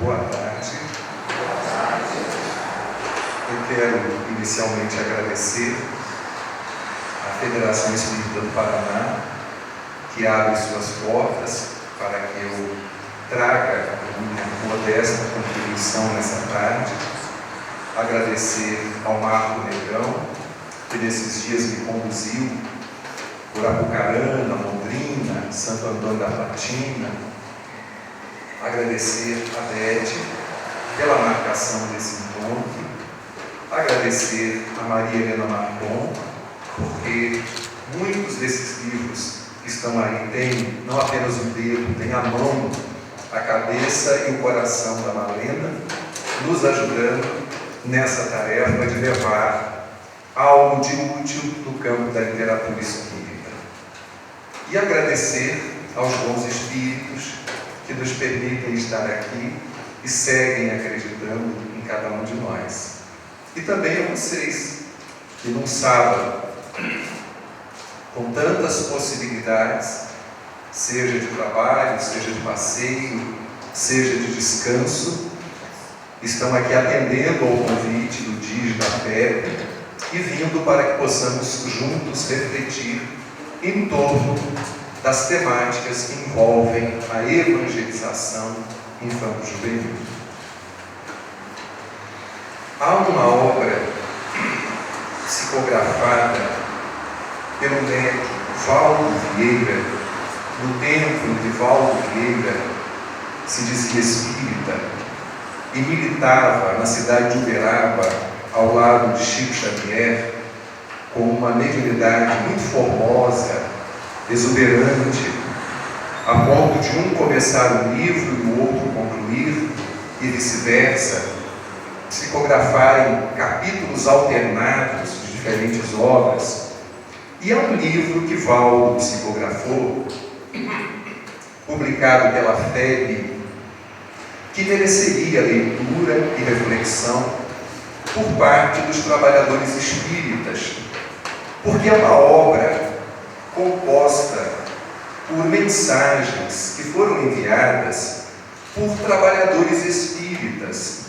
Boa tarde. Eu quero inicialmente agradecer à Federação Espírita do Paraná, que abre suas portas para que eu traga a minha modesta contribuição nessa tarde. Agradecer ao Marco Negrão, que nesses dias me conduziu por Apucarana, Londrina, Santo Antônio da Platina. Agradecer a Beth pela marcação desse encontro. Agradecer a Maria Helena Marcon, porque muitos desses livros que estão aí têm não apenas o dedo, tem a mão, a cabeça e o coração da Malena, nos ajudando nessa tarefa de levar algo de útil no campo da literatura espírita. E agradecer aos bons espíritos que nos permitem estar aqui e seguem acreditando em cada um de nós. E também a vocês, que num sábado, com tantas possibilidades, seja de trabalho, seja de passeio, seja de descanso, estão aqui atendendo ao convite do DIG da FEB e vindo para que possamos juntos refletir em torno das temáticas que envolvem a evangelização infanto-juvenil. Há uma obra psicografada pelo médico Valdo Vieira, no tempo em que Valdo Vieira se dizia espírita e militava na cidade de Uberaba, ao lado de Chico Xavier, com uma mediunidade muito formosa, exuberante, a ponto de um começar um livro e o outro concluir, e vice-versa, psicografarem capítulos alternados de diferentes obras. E é um livro que Valdo psicografou, publicado pela FEB, que mereceria leitura e reflexão por parte dos trabalhadores espíritas, porque é uma obra composta por mensagens que foram enviadas por trabalhadores espíritas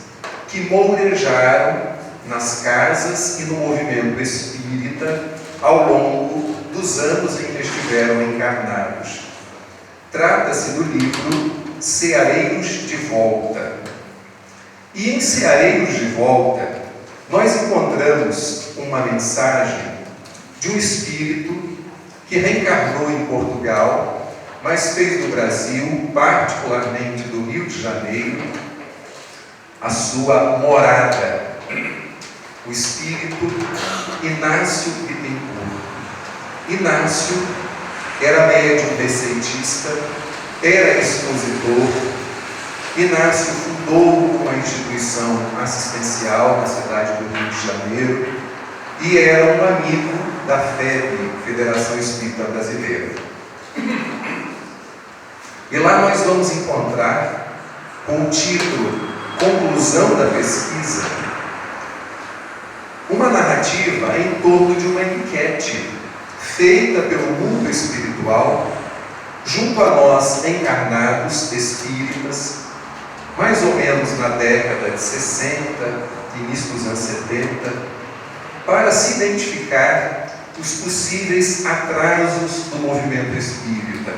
que mourejaram nas casas e no movimento espírita ao longo dos anos em que estiveram encarnados. Trata-se do livro Ceareiros de Volta. E em Ceareiros de Volta, nós encontramos uma mensagem de um espírito que reencarnou em Portugal, mas fez do Brasil, particularmente do Rio de Janeiro, a sua morada. O espírito Inácio Bittencourt. Inácio era médium receitista, era expositor. Inácio fundou uma instituição assistencial na cidade do Rio de Janeiro e era um amigo da FEB, Federação Espírita Brasileira. E lá nós vamos encontrar, com o título Conclusão da Pesquisa, uma narrativa em torno de uma enquete feita pelo mundo espiritual junto a nós encarnados espíritas, mais ou menos na década de 60, início dos anos 70, para se identificar os possíveis atrasos do movimento espírita.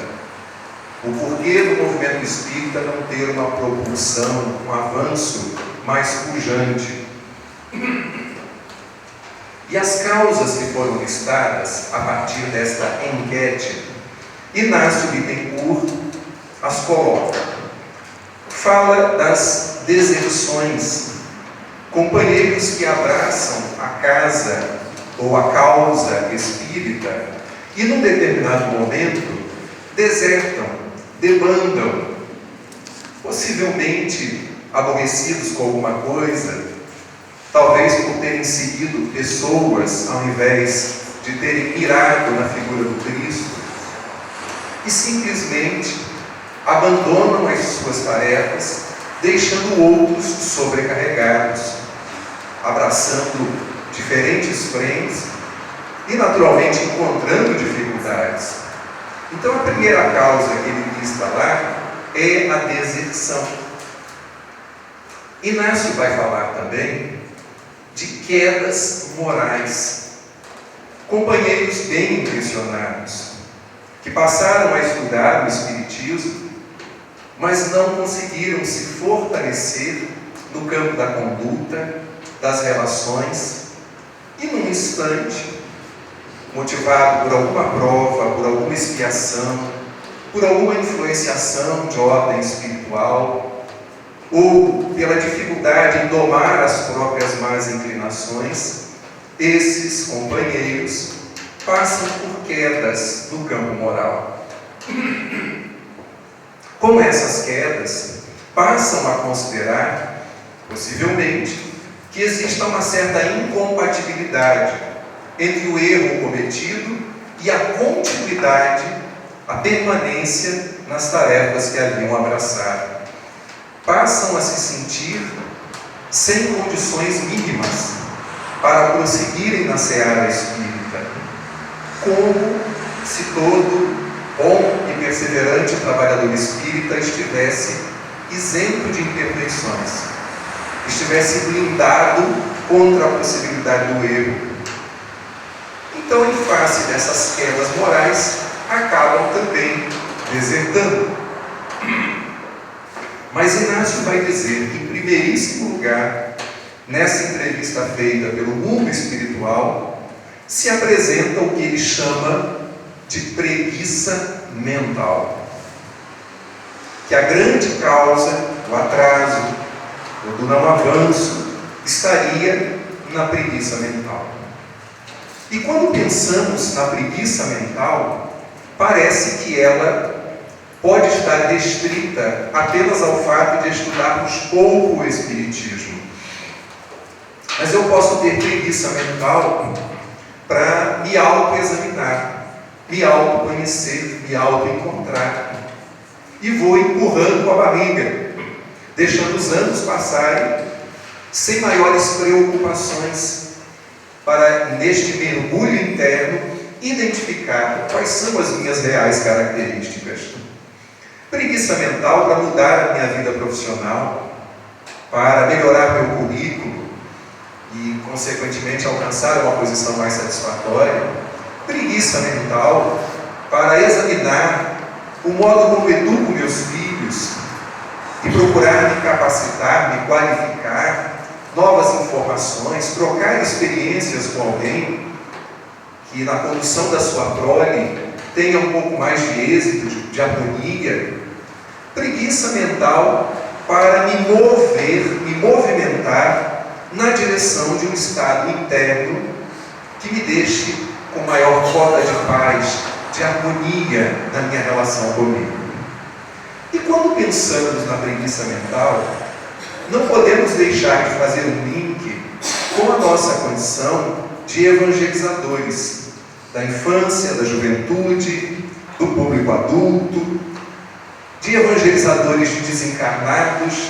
O porquê do movimento espírita não ter uma propulsão, um avanço mais pujante. E as causas que foram listadas a partir desta enquete, Inácio Bittencourt as coloca. Fala das deserções, companheiros que abraçam a casa ou a causa espírita e num determinado momento desertam, debandam, possivelmente aborrecidos com alguma coisa, talvez por terem seguido pessoas ao invés de terem mirado na figura do Cristo, e simplesmente abandonam as suas tarefas, deixando outros sobrecarregados, abraçando diferentes frentes e naturalmente encontrando dificuldades. Então a primeira causa que ele lista lá é a deserção. Inácio vai falar também de quedas morais. Companheiros bem intencionados, que passaram a estudar o Espiritismo, mas não conseguiram se fortalecer no campo da conduta, das relações, e num instante, motivado por alguma prova, por alguma expiação, por alguma influenciação de ordem espiritual, ou pela dificuldade em domar as próprias más inclinações, esses companheiros passam por quedas no campo moral. Com essas quedas, passam a considerar, possivelmente, que exista uma certa incompatibilidade entre o erro cometido e a continuidade, a permanência nas tarefas que haviam abraçado. Passam a se sentir sem condições mínimas para prosseguirem na seara espírita, como se todo bom e perseverante trabalhador espírita estivesse isento de imperfeições, estivesse blindado contra a possibilidade do erro. Então, em face dessas quedas morais, acabam também desertando. Mas Inácio vai dizer que, em primeiríssimo lugar, nessa entrevista feita pelo mundo espiritual, se apresenta o que ele chama de preguiça mental. Que a grande causa do atraso ou do não avanço estaria na preguiça mental. E quando pensamos na preguiça mental, parece que ela pode estar restrita apenas ao fato de estudarmos pouco o Espiritismo. Mas eu posso ter preguiça mental para me autoexaminar, me autoconhecer, me autoencontrar. E vou empurrando com a barriga, deixando os anos passarem sem maiores preocupações para, neste mergulho interno, identificar quais são as minhas reais características. Preguiça mental para mudar a minha vida profissional, para melhorar meu currículo e, consequentemente, alcançar uma posição mais satisfatória. Preguiça mental para examinar o modo como educo meus filhos e procurar me capacitar, me qualificar, novas informações, trocar experiências com alguém que na condução da sua prole tenha um pouco mais de êxito, de harmonia. Preguiça mental para me movimentar na direção de um estado interno que me deixe com maior cota de paz, de harmonia na minha relação comigo. E quando pensamos na preguiça mental, não podemos deixar de fazer um link com a nossa condição de evangelizadores da infância, da juventude, do público adulto, de evangelizadores de desencarnados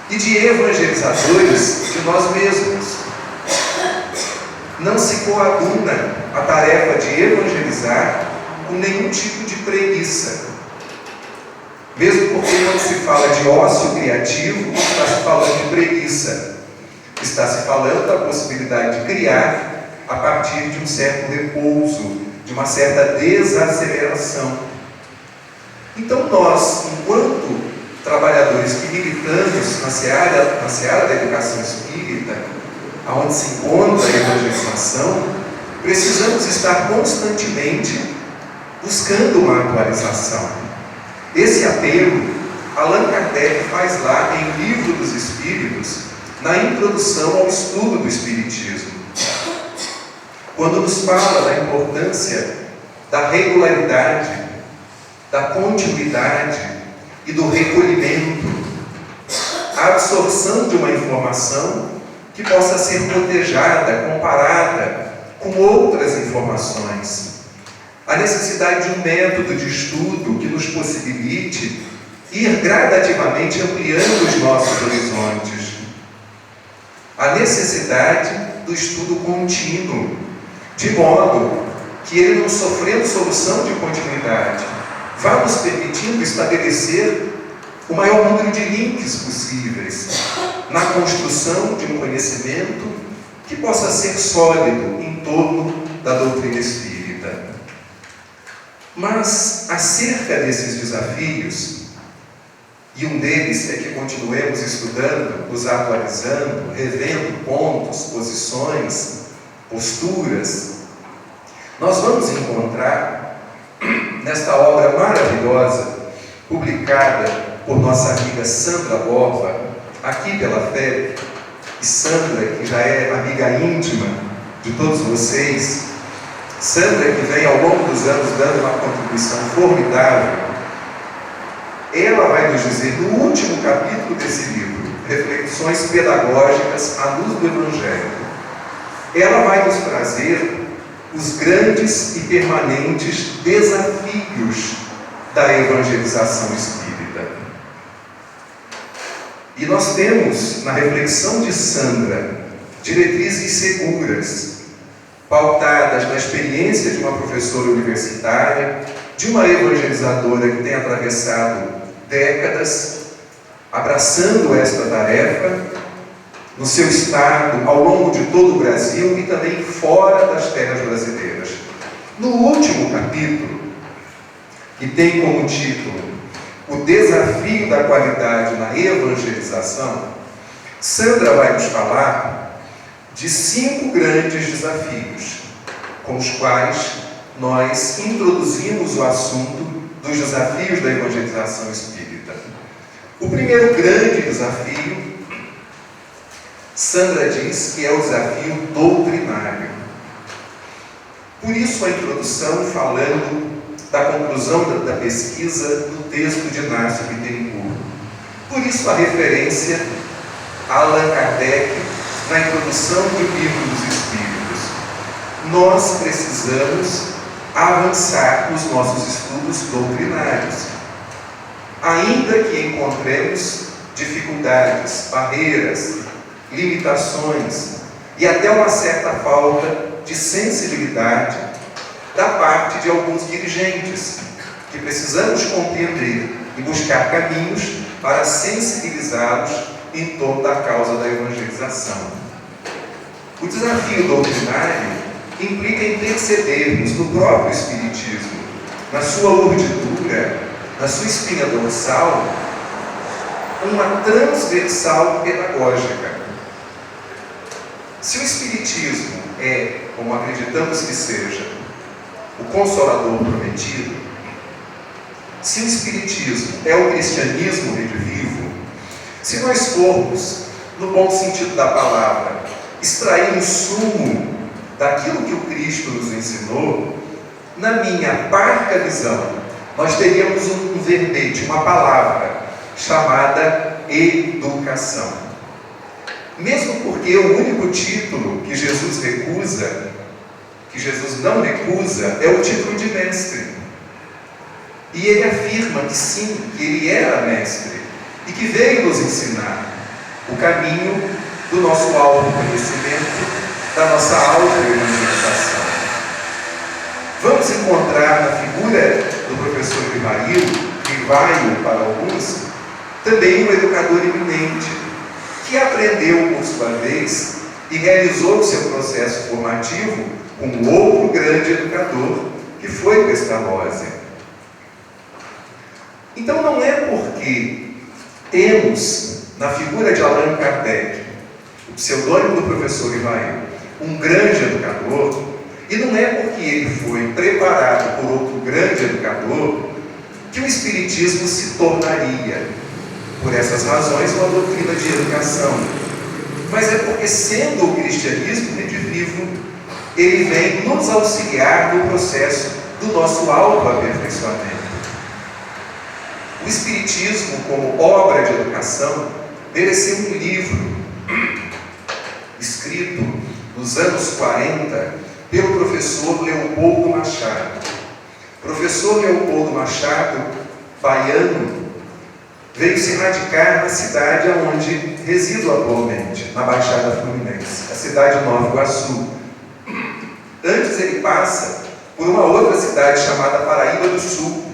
e de evangelizadores de nós mesmos. Não se coaduna a tarefa de evangelizar com nenhum tipo de preguiça. Mesmo porque quando se fala de ócio criativo, não está se falando de preguiça. Está se falando da possibilidade de criar a partir de um certo repouso, de uma certa desaceleração. Então nós, enquanto trabalhadores que militamos na seara da educação espírita, onde se encontra a evangelização, precisamos estar constantemente buscando uma atualização. Esse apelo, Allan Kardec faz lá em Livro dos Espíritos, na introdução ao estudo do Espiritismo, quando nos fala da importância da regularidade, da continuidade e do recolhimento, a absorção de uma informação que possa ser cotejada, comparada com outras informações. A necessidade de um método de estudo que nos possibilite ir gradativamente ampliando os nossos horizontes. A necessidade do estudo contínuo, de modo que ele, não sofrendo solução de continuidade, vá nos permitindo estabelecer o maior número de links possíveis na construção de um conhecimento que possa ser sólido em torno da doutrina espírita. Mas, acerca desses desafios, e um deles é que continuemos estudando, nos atualizando, revendo pontos, posições, posturas, nós vamos encontrar nesta obra maravilhosa, publicada por nossa amiga Sandra Borba, aqui pela FEB, e Sandra, que já é amiga íntima de todos vocês, Sandra, que vem ao longo dos anos dando uma contribuição formidável, ela vai nos dizer, no último capítulo desse livro, Reflexões Pedagógicas à Luz do Evangelho, ela vai nos trazer os grandes e permanentes desafios da evangelização espírita. E nós temos, na reflexão de Sandra, diretrizes seguras, pautadas na experiência de uma professora universitária, de uma evangelizadora que tem atravessado décadas, abraçando esta tarefa, no seu estado, ao longo de todo o Brasil e também fora das terras brasileiras. No último capítulo, que tem como título O Desafio da Qualidade na Evangelização, Sandra vai nos falar de 5 grandes desafios, com os quais nós introduzimos o assunto dos desafios da evangelização espírita. O primeiro grande desafio, Sandra diz que é o desafio doutrinário. Por isso a introdução falando da conclusão da pesquisa no texto de Inácio Bittencourt. Por isso a referência a Allan Kardec na introdução do Livro dos Espíritos. Nós precisamos avançar nos nossos estudos doutrinários, ainda que encontremos dificuldades, barreiras, limitações e até uma certa falta de sensibilidade da parte de alguns dirigentes, que precisamos compreender e buscar caminhos para sensibilizá-los em torno da causa da evangelização. O desafio doutrinário implica intercedermos no próprio Espiritismo, na sua urdidura, na sua espinha dorsal, uma transversal pedagógica. Se o Espiritismo é, como acreditamos que seja, o Consolador prometido, se o Espiritismo é o cristianismo redivivo, se nós formos, no bom sentido da palavra, extrair um sumo daquilo que o Cristo nos ensinou, na minha parca visão, nós teríamos um verbete, uma palavra, chamada educação. Mesmo porque o único título que Jesus recusa, que Jesus não recusa, é o título de mestre. E ele afirma que sim, que ele era mestre e que veio nos ensinar o caminho do nosso autoconhecimento, da nossa auto-evangelização. Vamos encontrar na figura do professor Rivaio para alguns, também um educador eminente, que aprendeu por sua vez e realizou o seu processo formativo com outro grande educador, que foi Pestalozzi. Então não é porque temos na figura de Allan Kardec, o pseudônimo do professor Rivaio, um grande educador, e não é porque ele foi preparado por outro grande educador que o Espiritismo se tornaria, por essas razões, uma doutrina de educação. Mas é porque, sendo o cristianismo redivivo, ele vem nos auxiliar no processo do nosso autoaperfeiçoamento. O Espiritismo, como obra de educação, mereceu um livro escrito nos anos 40 pelo professor Leopoldo Machado. Professor Leopoldo Machado, baiano, veio se radicar na cidade onde resido atualmente, na Baixada Fluminense, a cidade de Nova Iguaçu. Antes ele passa por uma outra cidade chamada Paraíba do Sul,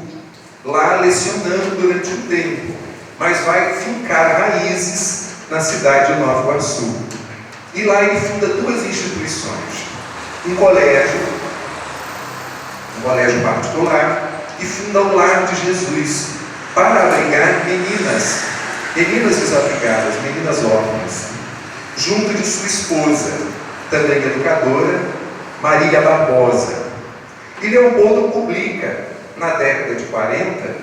lá lecionando durante um tempo. mas vai fincar raízes na cidade de Nova Iguaçu. E lá ele funda duas instituições, um colégio particular, e funda o Lar de Jesus, para abrigar meninas desabrigadas, meninas órfãs, junto de sua esposa, também educadora, Maria Barbosa. E Leopoldo publica, na década de 40,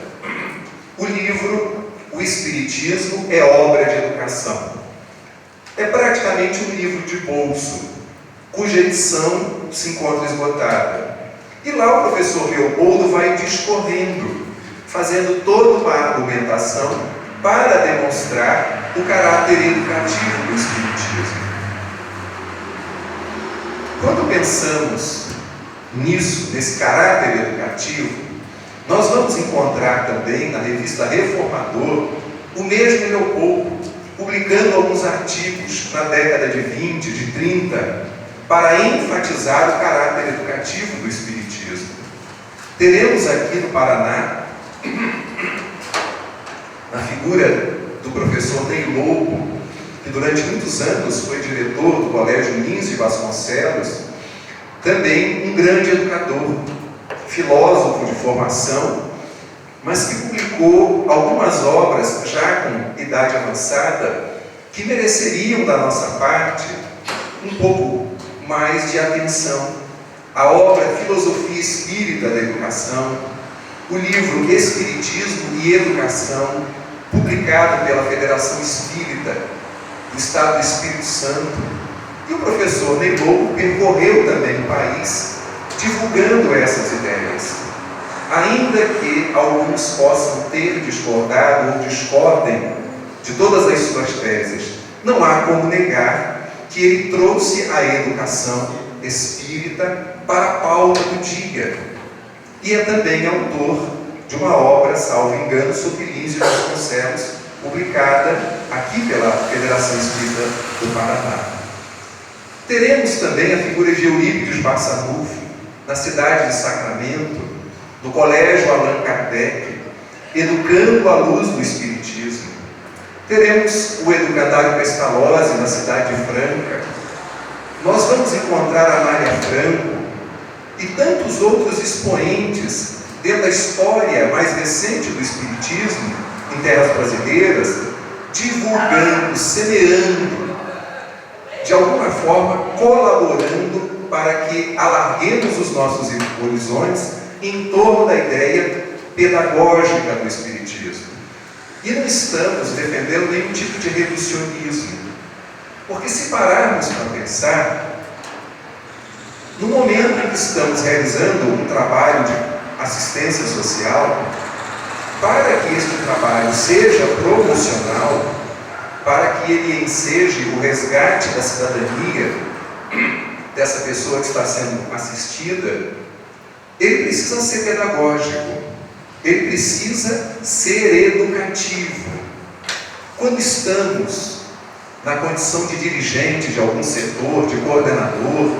o livro O Espiritismo é Obra de Educação. É praticamente um livro de bolso, cuja edição se encontra esgotada. E lá o professor Leopoldo vai discorrendo, fazendo toda uma argumentação para demonstrar o caráter educativo do Espiritismo. Quando pensamos nisso, nesse caráter educativo, nós vamos encontrar também na revista Reformador o mesmo Leopoldo, publicando alguns artigos na década de 20, de 30, para enfatizar o caráter educativo do Espiritismo. Teremos aqui no Paraná, na figura do professor Ney Lobo, que durante muitos anos foi diretor do Colégio Lins de Vasconcelos, também um grande educador, filósofo de formação, mas que publicou algumas obras já com idade avançada que mereceriam da nossa parte um pouco mais de atenção. A obra Filosofia Espírita da Educação, o livro Espiritismo e Educação, publicado pela Federação Espírita do Estado do Espírito Santo. E o professor Ney Lobo percorreu também o país divulgando essas ideias. Ainda que alguns possam ter discordado ou discordem de todas as suas teses, não há como negar que ele trouxe a educação espírita para a pauta do dia. E é também autor de uma obra, salvo engano, sobre Lins de Vasconcelos, publicada aqui pela Federação Espírita do Paraná. Teremos também a figura de Eurípides Barçanufo, na cidade de Sacramento, no Colégio Allan Kardec, educando à luz do Espiritismo. Teremos o educandário Pestalozzi, na cidade de Franca. Nós vamos encontrar a Mária Franco e tantos outros expoentes dentro da história mais recente do Espiritismo, em terras brasileiras, divulgando, semeando, de alguma forma colaborando para que alarguemos os nossos horizontes em torno da ideia pedagógica do Espiritismo. E não estamos defendendo nenhum tipo de reducionismo, porque se pararmos para pensar, no momento em que estamos realizando um trabalho de assistência social, para que este trabalho seja promocional, para que ele enseje o resgate da cidadania dessa pessoa que está sendo assistida, ele precisa ser pedagógico, ele precisa ser educativo. Quando estamos na condição de dirigente de algum setor, de coordenador,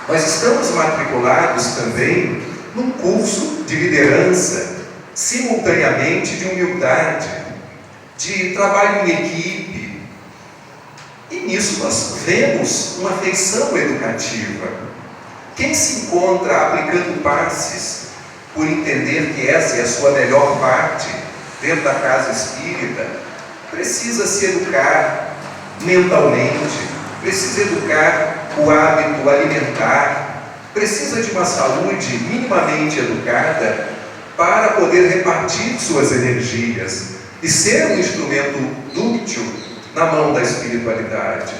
nós estamos matriculados também num curso de liderança, simultaneamente de humildade, de trabalho em equipe. E nisso nós vemos uma feição educativa. Quem se encontra aplicando passes por entender que essa é a sua melhor parte dentro da casa espírita, precisa se educar mentalmente, precisa educar o hábito alimentar, precisa de uma saúde minimamente educada para poder repartir suas energias e ser um instrumento dúctil na mão da espiritualidade.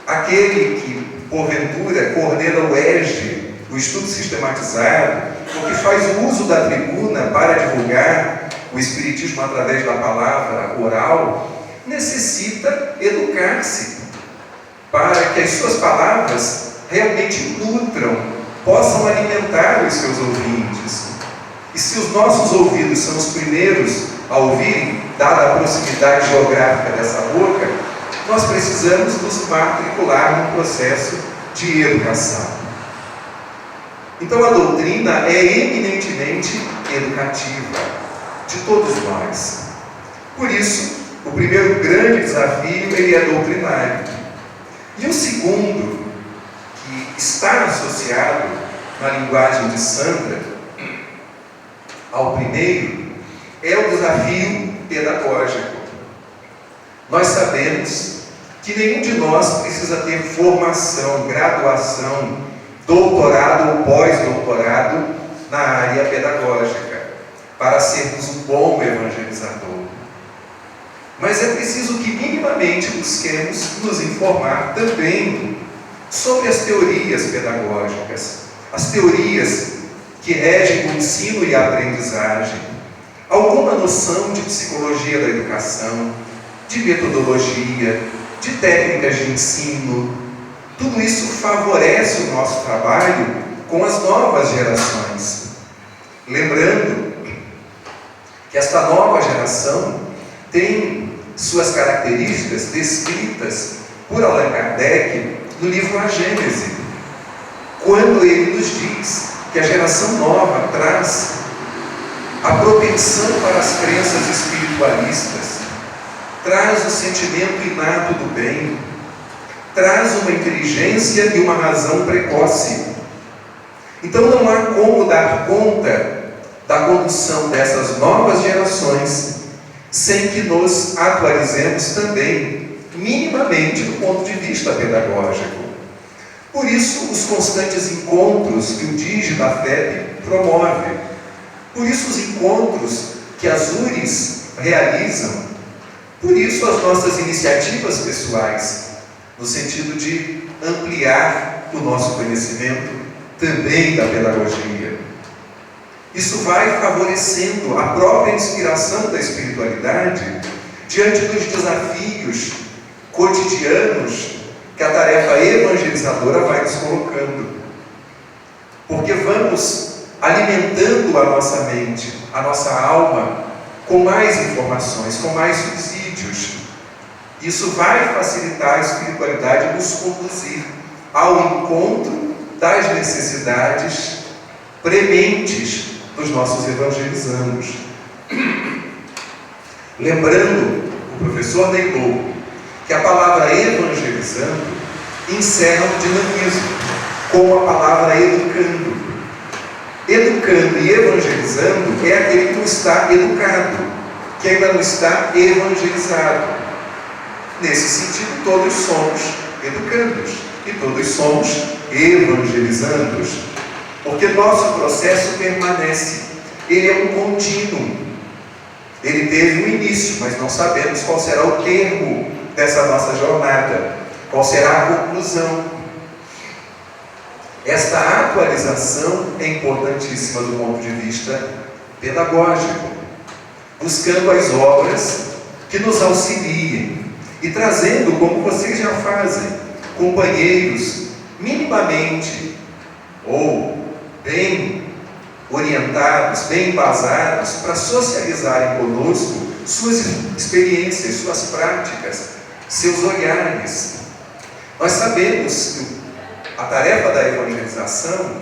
Aquele que, porventura, coordena o ESG, o estudo sistematizado, ou que faz o uso da tribuna para divulgar o Espiritismo através da palavra oral, necessita educar-se para que as suas palavras realmente nutram, possam alimentar os seus ouvintes. E se os nossos ouvidos são os primeiros a ouvirem, dada a proximidade geográfica dessa boca, nós precisamos nos matricular num processo de educação. Então a doutrina é eminentemente educativa, de todos nós. Por isso, o primeiro grande desafio ele é doutrinário. E o segundo, que está associado na linguagem de Sandra ao primeiro, é o desafio pedagógico. Nós sabemos que nenhum de nós precisa ter formação, graduação, doutorado ou pós-doutorado na área pedagógica para sermos um bom evangelizador. Mas é preciso que minimamente busquemos nos informar também sobre as teorias pedagógicas, as teorias que regem o ensino e a aprendizagem, alguma noção de psicologia da educação, de metodologia, de técnicas de ensino. Tudo isso favorece o nosso trabalho com as novas gerações. Lembrando que esta nova geração tem suas características descritas por Allan Kardec no livro A Gênese, quando ele nos diz que a geração nova traz a propensão para as crenças espiritualistas, traz o sentimento inato do bem, traz uma inteligência e uma razão precoce. Então não há como dar conta da condução dessas novas gerações sem que nos atualizemos também, minimamente, do ponto de vista pedagógico. Por isso, os constantes encontros que o DIGE da FEB promove, por isso os encontros que as URIs realizam, por isso as nossas iniciativas pessoais, no sentido de ampliar o nosso conhecimento também da pedagogia. Isso vai favorecendo a própria inspiração da espiritualidade diante dos desafios cotidianos que a tarefa evangelizadora vai nos colocando. Porque vamos alimentando a nossa mente, a nossa alma, com mais informações, com mais subsídios. Isso vai facilitar a espiritualidade nos conduzir ao encontro das necessidades prementes dos nossos evangelizandos. Lembrando o professor Neilou que a palavra evangelizando encerra o dinamismo, como a palavra educando. Educando e evangelizando é aquele que não está educado, que ainda não está evangelizado. Nesse sentido, todos somos educandos e todos somos evangelizandos, porque nosso processo permanece, ele é um contínuo. Ele teve um início, mas não sabemos qual será o termo dessa nossa jornada, qual será a conclusão. Esta atualização é importantíssima do ponto de vista pedagógico, buscando as obras que nos auxiliem e trazendo, como vocês já fazem, companheiros minimamente ou bem orientados, bem embasados, para socializarem conosco suas experiências, suas práticas, seus olhares. Nós sabemos que a tarefa da evangelização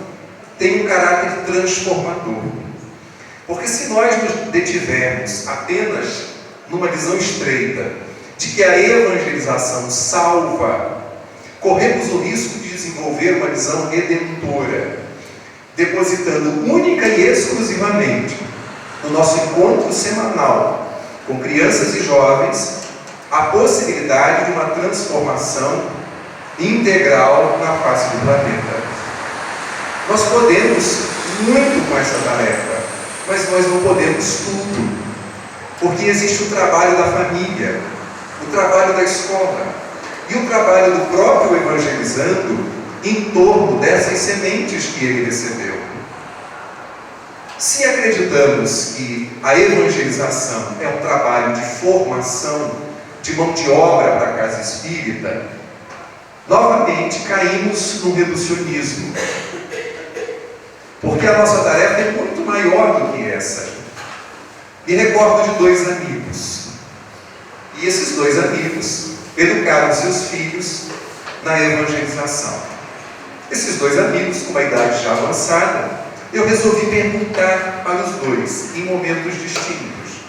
tem um caráter transformador. Porque se nós nos detivermos apenas numa visão estreita de que a evangelização salva, corremos o risco de desenvolver uma visão redentora, depositando única e exclusivamente no nosso encontro semanal com crianças e jovens a possibilidade de uma transformação integral na face do planeta. Nós podemos muito com essa tarefa, mas nós não podemos tudo, porque existe o trabalho da família, o trabalho da escola e o trabalho do próprio evangelizando em torno dessas sementes que ele recebeu. Se acreditamos que a evangelização é um trabalho de formação, de mão de obra para a casa espírita, novamente caímos no reducionismo. Porque a nossa tarefa é muito maior do que essa. Me recordo de dois amigos. E esses dois amigos educaram seus filhos na evangelização. Esses dois amigos, com uma idade já avançada, eu resolvi perguntar para os dois, em momentos distintos: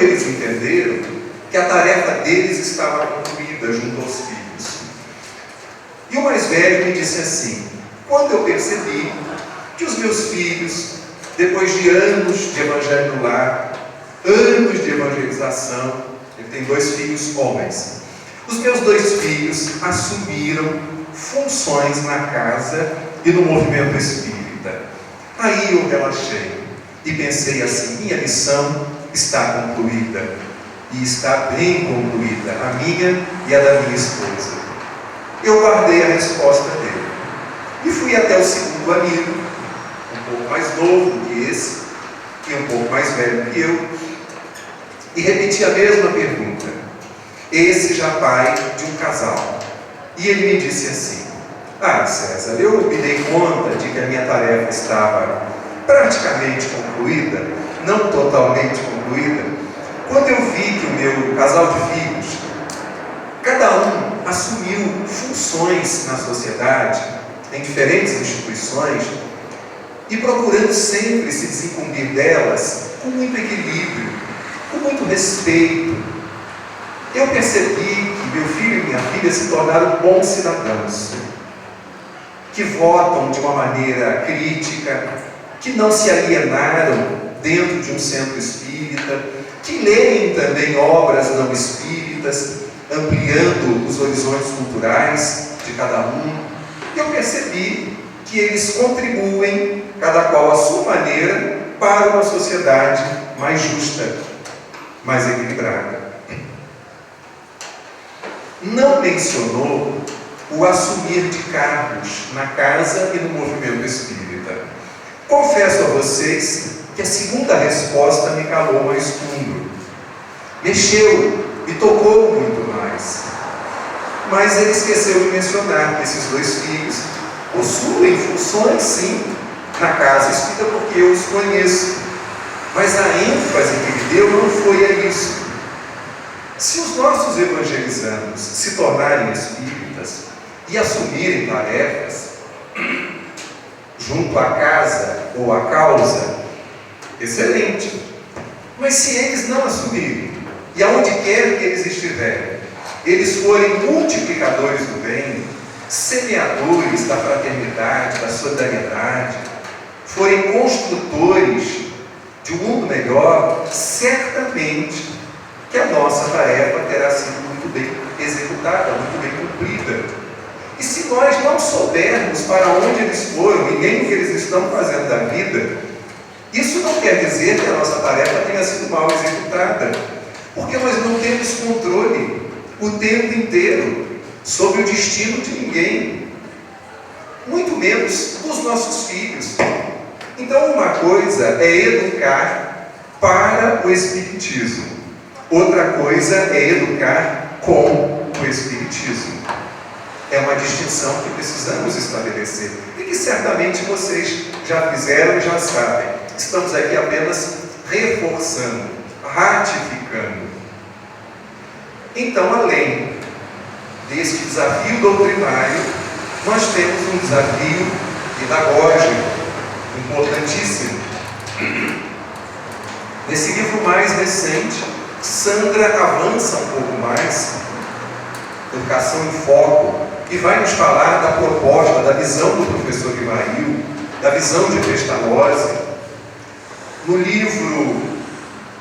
eles entenderam que a tarefa deles estava concluída junto aos filhos. E o mais velho me disse assim: quando eu percebi que os meus filhos, depois de anos de evangelho no lar, anos de evangelização, ele tem 2 filhos homens, os meus 2 filhos assumiram funções na casa e no movimento espírita. Aí eu relaxei e pensei assim: minha missão está concluída, e está bem concluída, a minha e a da minha esposa. Eu guardei a resposta dele e fui até o segundo amigo, um pouco mais novo que esse e um pouco mais velho que eu, e repeti a mesma pergunta, esse já pai de um casal. E ele me disse assim: ah, César, eu me dei conta de que a minha tarefa estava praticamente concluída, não totalmente concluída, quando eu vi que o meu casal de filhos, cada um assumiu funções na sociedade, em diferentes instituições, e procurando sempre se desincumbir delas com muito equilíbrio, com muito respeito. Eu percebi que meu filho e minha filha se tornaram bons cidadãos, que votam de uma maneira crítica, que não se alienaram dentro de um centro espírita, que leem também obras não espíritas, ampliando os horizontes culturais de cada um. Eu percebi que eles contribuem, cada qual à sua maneira, para uma sociedade mais justa, mais equilibrada. Não mencionou o assumir de cargos na casa e no movimento espírita. Confesso a vocês que a segunda resposta me calou mais fundo. Mexeu, me tocou muito mais. Mas ele esqueceu de mencionar que esses 2 filhos possuem funções, sim, na casa espírita, porque eu os conheço. Mas a ênfase que ele deu não foi a isso. Se os nossos evangelizandos se tornarem espíritas e assumirem tarefas junto à casa ou à causa, excelente. Mas se eles não assumirem, e aonde quer que eles estiverem, eles forem multiplicadores do bem, semeadores da fraternidade, da solidariedade, forem construtores de um mundo melhor, certamente que a nossa tarefa terá sido muito bem executada, muito bem cumprida. E se nós não soubermos para onde eles foram e nem o que eles estão fazendo da vida, isso não quer dizer que a nossa tarefa tenha sido mal executada, porque nós não temos controle o tempo inteiro sobre o destino de ninguém, muito menos dos nossos filhos. Então, uma coisa é educar para o Espiritismo, outra coisa é educar com o Espiritismo. É uma distinção que precisamos estabelecer e que certamente vocês já fizeram e já sabem. Estamos aqui apenas reforçando, ratificando. Então, além deste desafio doutrinário, nós temos um desafio pedagógico importantíssimo. Nesse livro mais recente, Sandra avança um pouco mais, Educação em Foco, e vai nos falar da proposta, da visão do professor Ivail, da visão de Pestalozzi. No livro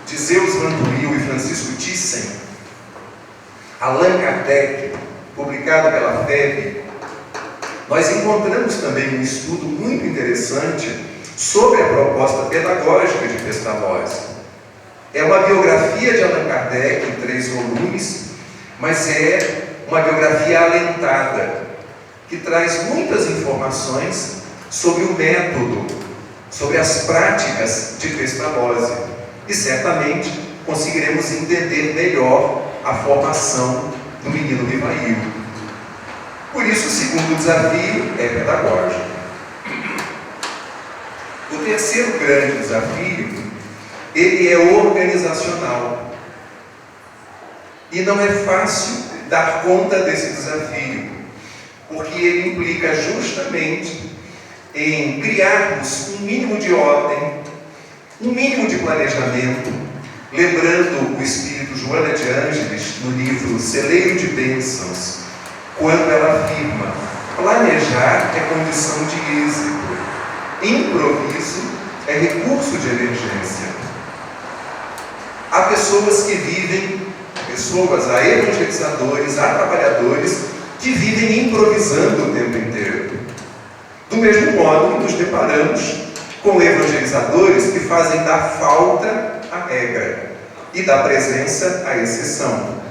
de Zeus Van Tuyl e Francisco Thyssen, Allan Kardec, publicado pela FEB, nós encontramos também um estudo muito interessante sobre a proposta pedagógica de Pestalozzi. É uma biografia de Allan Kardec em 3 volumes, mas é uma biografia alentada, que traz muitas informações sobre o método, sobre as práticas de Pestalozzi, e certamente conseguiremos entender melhor a formação do menino Ivail. Por isso, o segundo desafio é pedagógico. O terceiro grande desafio, ele é organizacional. E não é fácil dar conta desse desafio, porque ele implica justamente em criarmos um mínimo de ordem, um mínimo de planejamento, lembrando o espírito Joana de Ângeles no livro Celeiro de Bênçãos, quando ela afirma: planejar é condição de êxito, improviso é recurso de emergência. Há pessoas que vivem, há evangelizadores, há trabalhadores que vivem improvisando o tempo inteiro. Do mesmo modo que nos deparamos com evangelizadores que fazem da falta a regra e da presença a exceção.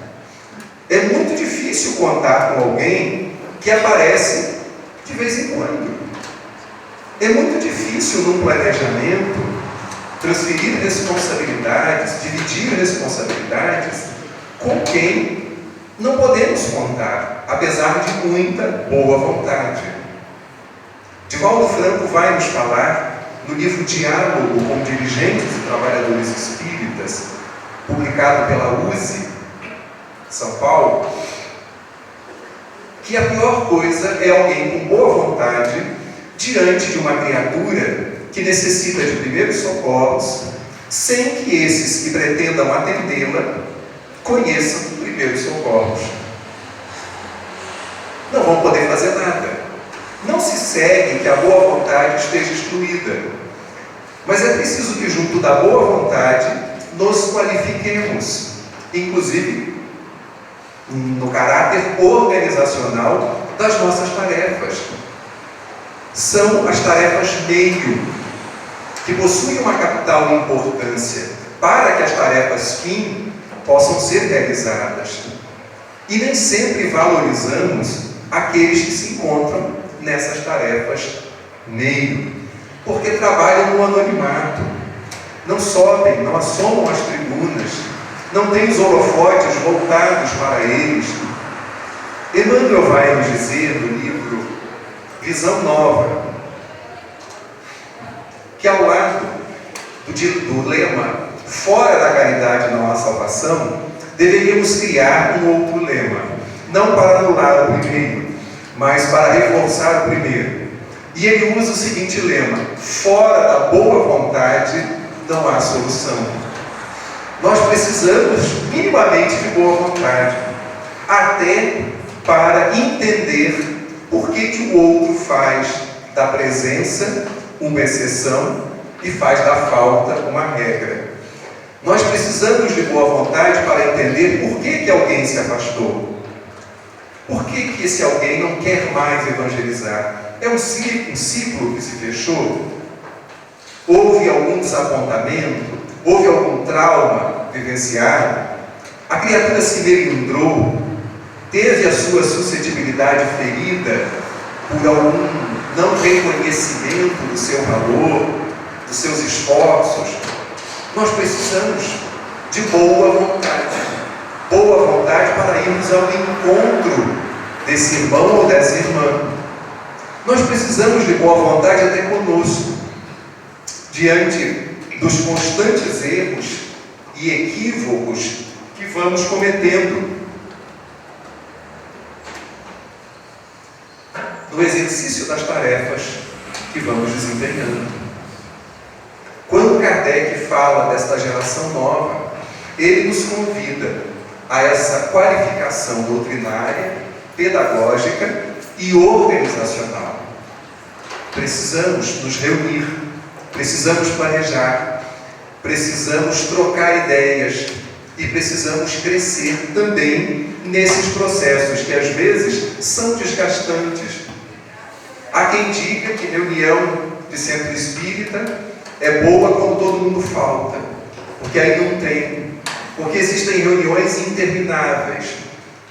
É muito difícil contar com alguém que aparece de vez em quando. É muito difícil num planejamento transferir responsabilidades, dividir responsabilidades com quem não podemos contar, apesar de muita boa vontade. Divaldo Franco vai nos falar no livro Diálogo com Dirigentes e Trabalhadores Espíritas, publicado pela USE, São Paulo, que a pior coisa é alguém com boa vontade diante de uma criatura que necessita de primeiros socorros, sem que esses que pretendam atendê-la conheçam primeiros socorros. Não vão poder fazer nada. Não se segue que a boa vontade esteja excluída, mas é preciso que, junto da boa vontade, nos qualifiquemos, inclusive no caráter organizacional das nossas tarefas. São as tarefas meio, que possuem uma capital importância para que as tarefas fim possam ser realizadas. E nem sempre valorizamos aqueles que se encontram nessas tarefas meio, porque trabalham no anonimato, não sobem, não assomam as tribunas, não têm os holofotes voltados para eles. Emmanuel vai nos dizer no livro Visão Nova que ao lado do lema fora da caridade não há salvação, deveríamos criar um outro lema, não para anular o primeiro, mas para reforçar o primeiro. E ele usa o seguinte lema: fora da boa vontade não há solução. Nós precisamos minimamente de boa vontade, até para entender por que o outro faz da presença uma exceção e faz da falta uma regra. Nós precisamos de boa vontade para entender por que alguém se afastou. Por que esse alguém não quer mais evangelizar? É um ciclo que se fechou? Houve algum desapontamento? Houve algum trauma vivenciado? A criatura se melindrou? Teve a sua suscetibilidade ferida por algum não reconhecimento do seu valor, dos seus esforços? Nós precisamos de boa vontade para irmos ao encontro desse irmão ou dessa irmã. Nós precisamos de boa vontade até conosco, diante dos constantes erros e equívocos que vamos cometendo no exercício das tarefas que vamos desempenhando. Quando Kardec fala desta geração nova, ele nos convida a essa qualificação doutrinária, pedagógica e organizacional. Precisamos nos reunir, precisamos planejar, precisamos trocar ideias e precisamos crescer também nesses processos que às vezes são desgastantes. Há quem diga que reunião de centro espírita é boa quando todo mundo falta, porque aí não tem, porque existem reuniões intermináveis,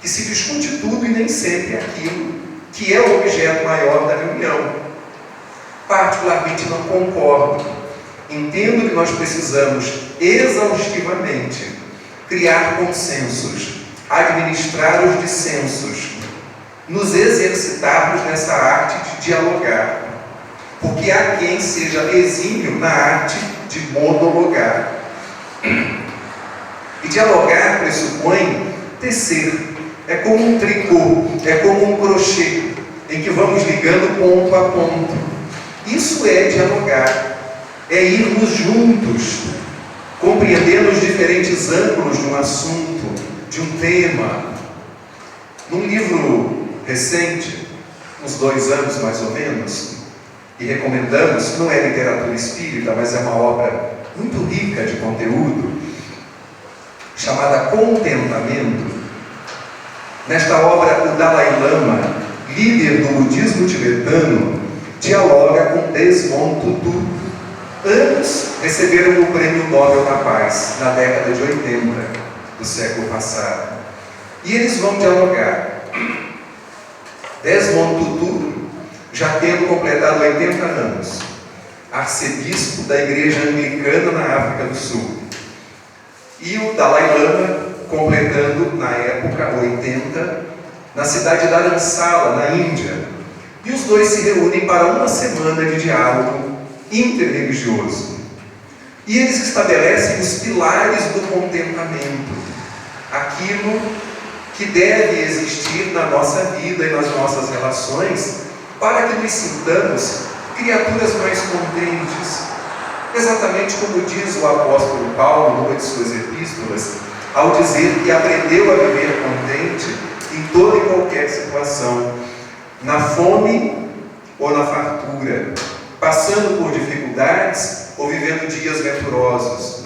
que se discute tudo e nem sempre aquilo que é o objeto maior da reunião. Particularmente não concordo. Entendo que nós precisamos exaustivamente criar consensos, administrar os dissensos, nos exercitarmos nessa arte de dialogar, porque há quem seja exímio na arte de monologar. E dialogar pressupõe tecer. É como um tricô, é como um crochê, em que vamos ligando ponto a ponto. Isso é dialogar, é irmos juntos. compreendendo os diferentes ângulos de um assunto, de um tema. Num livro recente, uns 2 anos mais ou menos, e recomendamos, não é literatura espírita, mas é uma obra muito rica de conteúdo, chamada Contentamento. Nesta obra, o Dalai Lama, líder do budismo tibetano, dialoga com Desmond Tutu. Ambos receberam o Prêmio Nobel da Paz na década de 80 do século passado. E eles vão dialogar. Desmond Tutu, já tendo completado 80 anos, arcebispo da Igreja Anglicana na África do Sul. E o Dalai Lama, completando, na época, 80, na cidade de Dharamsala, na Índia. E os dois se reúnem para uma semana de diálogo interreligioso. E eles estabelecem os pilares do contentamento, aquilo que deve existir na nossa vida e nas nossas relações, para que nos sintamos criaturas mais contentes. Exatamente como diz o apóstolo Paulo numa de suas epístolas, ao dizer que aprendeu a viver contente em toda e qualquer situação, na fome ou na fartura, passando por dificuldades ou vivendo dias venturosos.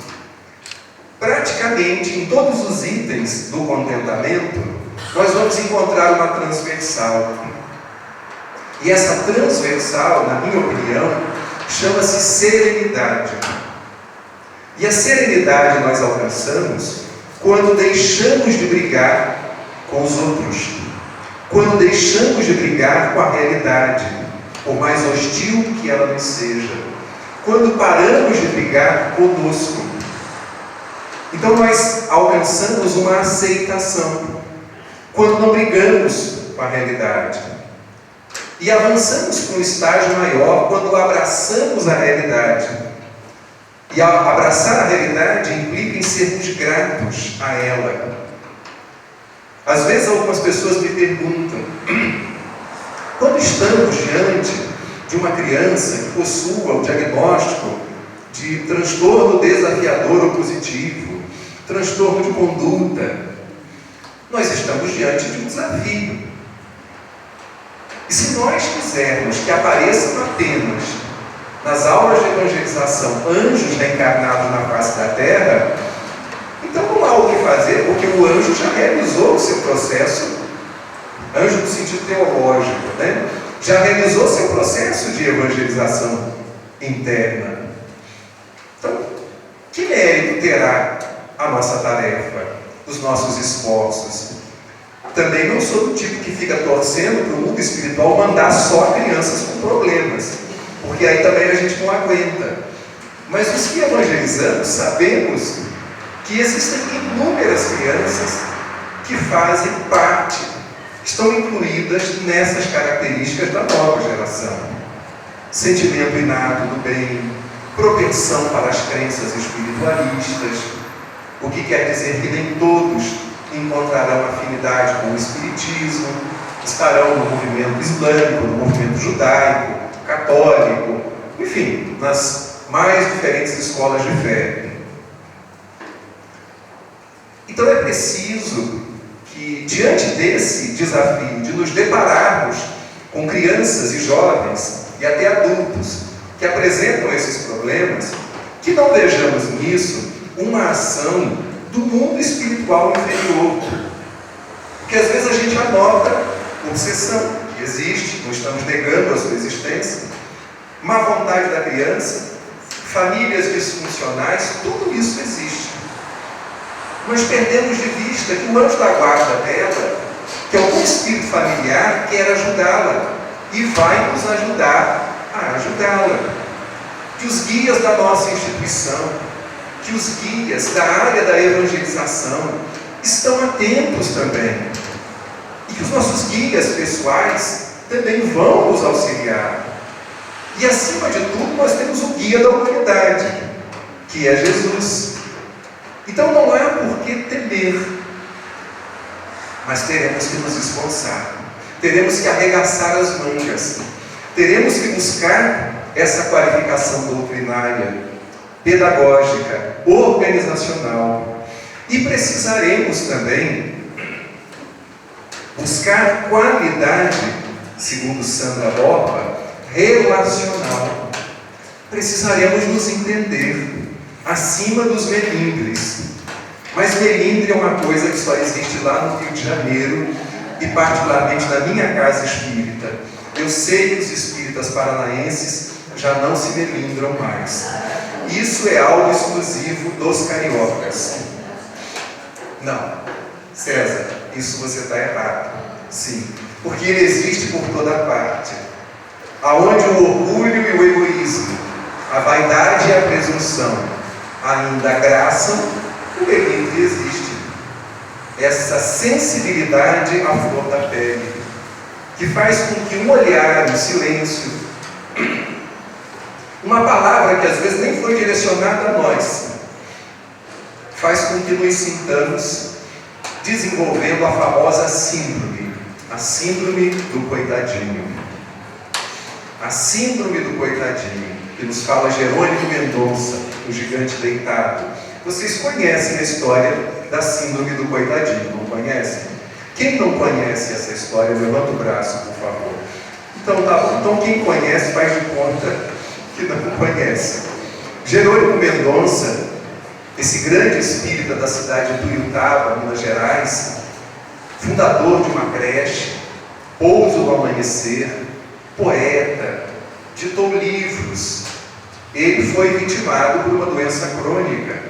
Praticamente em todos os itens do contentamento, nós vamos encontrar uma transversal. E essa transversal, na minha opinião, chama-se serenidade. E a serenidade nós alcançamos quando deixamos de brigar com os outros, quando deixamos de brigar com a realidade, por mais hostil que ela nos seja, quando paramos de brigar conosco. Então nós alcançamos uma aceitação, quando não brigamos com a realidade. E avançamos para um estágio maior quando abraçamos a realidade. E abraçar a realidade implica em sermos gratos a ela. Às vezes algumas pessoas me perguntam, quando estamos diante de uma criança que possua o diagnóstico de transtorno desafiador opositivo, transtorno de conduta, nós estamos diante de um desafio. E se nós quisermos que apareçam apenas nas aulas de evangelização anjos reencarnados na face da Terra, então não há o que fazer, porque o anjo já realizou o seu processo, anjo no sentido teológico, né? Já realizou seu processo de evangelização interna. Então, que mérito terá a nossa tarefa, os nossos esforços? Também não sou do tipo que fica torcendo para o mundo espiritual mandar só crianças com problemas, porque aí também a gente não aguenta. Mas os que evangelizamos sabemos que existem inúmeras crianças que fazem parte, estão incluídas nessas características da nova geração. Sentimento inato do bem, propensão para as crenças espiritualistas, o que quer dizer que nem todos encontrarão afinidade com o espiritismo, estarão no movimento islâmico, no movimento judaico, católico, enfim, nas mais diferentes escolas de fé. Então é preciso que, diante desse desafio de nos depararmos com crianças e jovens e até adultos que apresentam esses problemas, que não vejamos nisso uma ação do mundo espiritual inferior. Porque às vezes a gente anota obsessão, que existe, não estamos negando a sua existência, má vontade da criança, famílias disfuncionais, tudo isso existe. Nós perdemos de vista que o anjo da guarda dela, que algum espírito familiar quer ajudá-la e vai nos ajudar a ajudá-la. Que os guias da nossa instituição, que os guias da área da evangelização estão atentos também. E que os nossos guias pessoais também vão nos auxiliar. E acima de tudo nós temos o guia da humanidade, que é Jesus. Então não há por que temer, mas teremos que nos esforçar, teremos que arregaçar as mangas, teremos que buscar essa qualificação doutrinária, pedagógica, organizacional. E precisaremos também buscar qualidade, segundo Sandra Borba, relacional. Precisaremos nos entender acima dos melindres. Mas melindre é uma coisa que só existe lá no Rio de Janeiro e particularmente na minha casa espírita. Eu sei que os espíritas paranaenses já não se melindram mais. Isso é algo exclusivo dos cariocas. Não, César, isso você está errado. Sim, porque ele existe por toda parte. Aonde o orgulho e o egoísmo, a vaidade e a presunção ainda graçam, o melindre existe. Essa sensibilidade à flor da pele, que faz com que um olhar, um silêncio, uma palavra que às vezes nem foi direcionada a nós, faz com que nos sintamos desenvolvendo a famosa síndrome, a síndrome do coitadinho. A síndrome do coitadinho, que nos fala Jerônimo Mendonça, o gigante deitado. Vocês conhecem a história da síndrome do coitadinho, não conhecem? Quem não conhece essa história, levanta o braço, por favor. Então tá bom. Então quem conhece faz de conta que não conhece. Jerônimo Mendonça, esse grande espírita da cidade de Tuiutaba, Minas Gerais, fundador de uma creche, Pouso do Amanhecer, poeta, ditou livros. Ele foi vitimado por uma doença crônica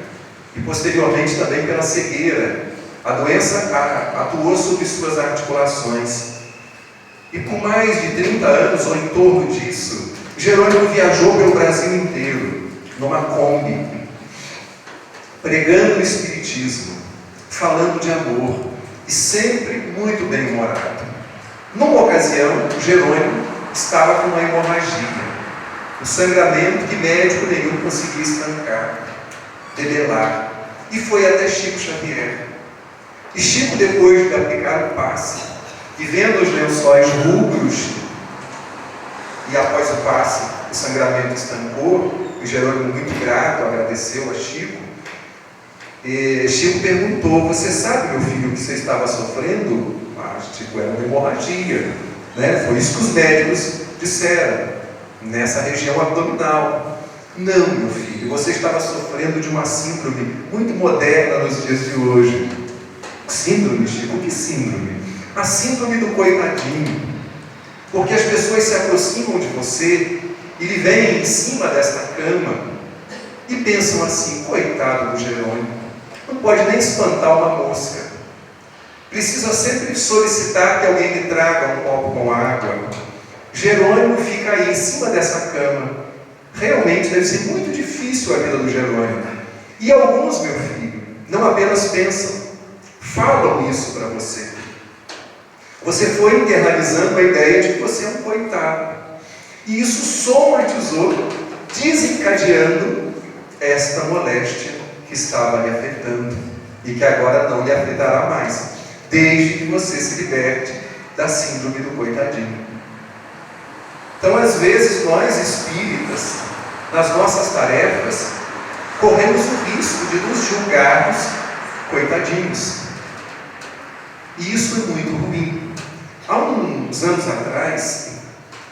e posteriormente também pela cegueira. A doença atuou sobre suas articulações. E por mais de 30 anos, ou em torno disso, Jerônimo viajou pelo Brasil inteiro, numa Kombi, pregando o Espiritismo, falando de amor, e sempre muito bem-humorado. Numa ocasião, Jerônimo estava com uma hemorragia, um sangramento que médico nenhum conseguia estancar, debelar, e foi até Chico Xavier. E Chico, depois de aplicar o passe, e vendo os lençóis rubros, e após o passe, o sangramento estancou, e Jerônimo, muito grato, agradeceu a Chico. E Chico perguntou: você sabe, meu filho, que você estava sofrendo? Chico, era uma hemorragia, né? Foi isso que os médicos disseram, nessa região abdominal. Não, meu filho, você estava sofrendo de uma síndrome muito moderna nos dias de hoje. Síndrome, Chico? Que síndrome? A síndrome do coitadinho. Porque as pessoas se aproximam de você e lhe vêm em cima desta cama e pensam assim: coitado do Jerônimo, não pode nem espantar uma mosca. Precisa sempre solicitar que alguém lhe traga um copo com água. Jerônimo fica aí em cima dessa cama. Realmente deve ser muito difícil a vida do Jerônimo. E alguns, meu filho, não apenas pensam, falam isso para você. Você foi internalizando a ideia de que você é um coitado. E isso somatizou, desencadeando esta moléstia que estava lhe afetando e que agora não lhe afetará mais, desde que você se liberte da síndrome do coitadinho. Então, às vezes, nós espíritas, nas nossas tarefas, corremos o risco de nos julgarmos coitadinhos. E isso é muito ruim. Há uns anos atrás,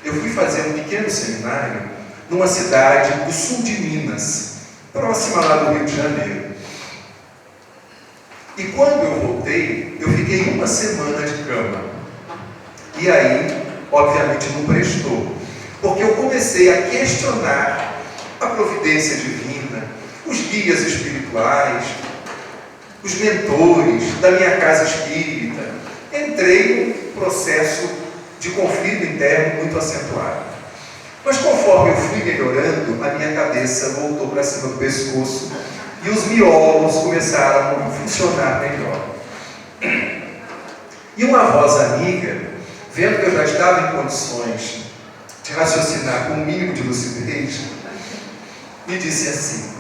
eu fui fazer um pequeno seminário numa cidade do sul de Minas, próxima lá do Rio de Janeiro. E quando eu voltei, eu fiquei uma semana de cama. E aí, obviamente, não prestou. Porque eu comecei a questionar a providência divina, os guias espirituais, os mentores da minha casa espírita. Entrei num processo de conflito interno muito acentuado. Mas conforme eu fui melhorando, a minha cabeça voltou para cima do pescoço e os miolos começaram a funcionar melhor. E uma voz amiga, vendo que eu já estava em condições de raciocinar com um mínimo de lucidez, me disse assim: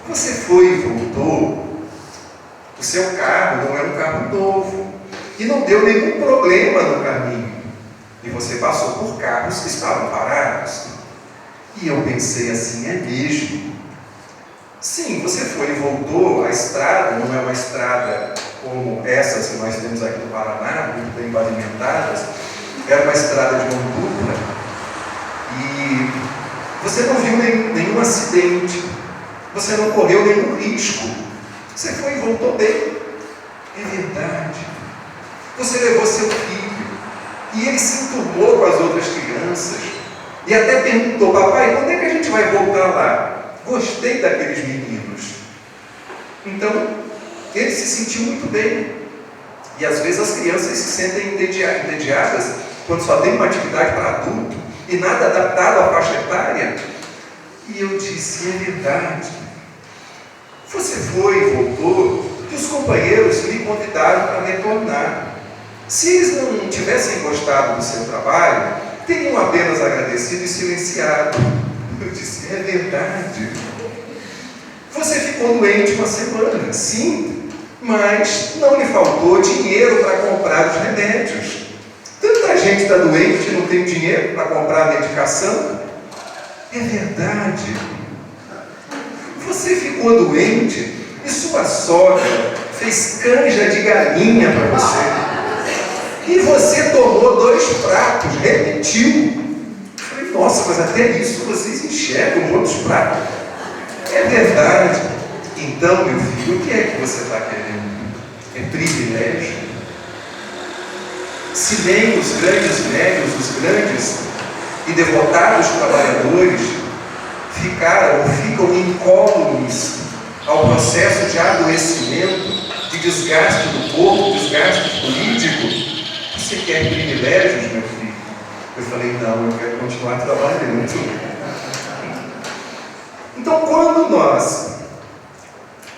você foi e voltou, o seu carro não era um carro novo e não deu nenhum problema no caminho, e você passou por carros que estavam parados. E eu pensei assim: é mesmo. Sim, você foi e voltou, a estrada não é uma estrada como essas que nós temos aqui no Paraná, muito bem pavimentadas, era uma estrada de mão dupla, e você não viu nenhum acidente, você não correu nenhum risco, você foi e voltou bem. É verdade. Você levou seu filho, e ele se enturmou com as outras crianças, e até perguntou: papai, quando é que a gente vai voltar lá? Gostei daqueles meninos. Então, ele se sentiu muito bem. E às vezes as crianças se sentem entediadas quando só tem uma atividade para adulto e nada adaptado à faixa etária. E eu disse: é verdade. Você foi e voltou, que os companheiros lhe convidaram para retornar. Se eles não tivessem gostado do seu trabalho, teriam apenas agradecido e silenciado. Eu disse: é verdade. Você ficou doente uma semana, sim, mas não lhe faltou dinheiro para comprar os remédios. Tanta gente está doente e não tem dinheiro para comprar a medicação. É verdade. Você ficou doente e sua sogra fez canja de galinha para você. E você tomou 2 pratos, repetiu. Eu falei: nossa, mas até isso vocês enxergam outros pratos. É verdade. Então, meu filho, o que é que você está querendo? É privilégio? Se nem os grandes médios, os grandes e devotados trabalhadores ficaram ou ficam incólumes ao processo de adoecimento, de desgaste do corpo, desgaste político, você quer privilégios, meu filho? Eu falei: não, eu quero continuar trabalhando. Então, quando nós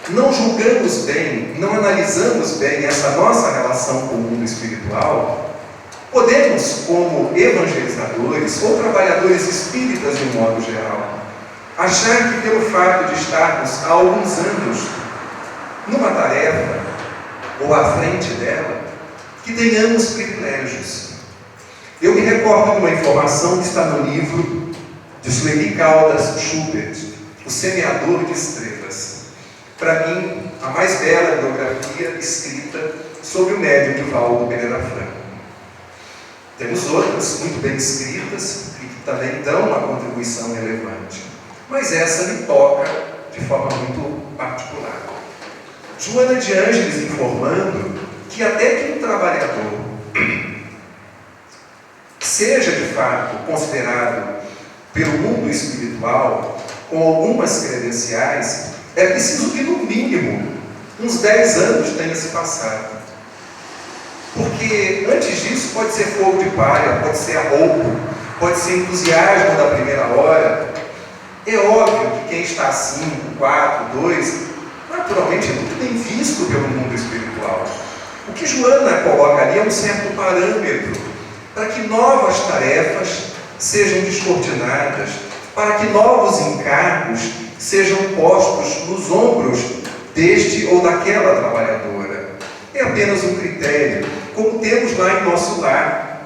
não julgamos bem, não analisamos bem essa nossa relação com o mundo espiritual, podemos, como evangelizadores ou trabalhadores espíritas de um modo geral, achar que pelo fato de estarmos há alguns anos numa tarefa ou à frente dela, que tenhamos privilégios. Eu me recordo de uma informação que está no livro de Sueli Caldas Schubert, O Semeador de Estrelas. Para mim, a mais bela biografia escrita sobre o médium Divaldo Pereira Franco. Temos outras muito bem escritas e que também dão uma contribuição relevante. Mas essa me toca de forma muito particular. Joana de Ângeles informando que até que um trabalhador seja de fato considerado pelo mundo espiritual com algumas credenciais, é preciso que no mínimo uns 10 anos tenha se passado. Porque antes disso pode ser fogo de palha, pode ser arroubo, pode ser entusiasmo da primeira hora. É óbvio que quem está 5, 4, 2, naturalmente é muito bem visto pelo mundo espiritual. O que Joana coloca ali é um certo parâmetro para que novas tarefas sejam descortinadas, para que novos encargos sejam postos nos ombros deste ou daquela trabalhadora. É apenas um critério, como temos lá em nosso lar.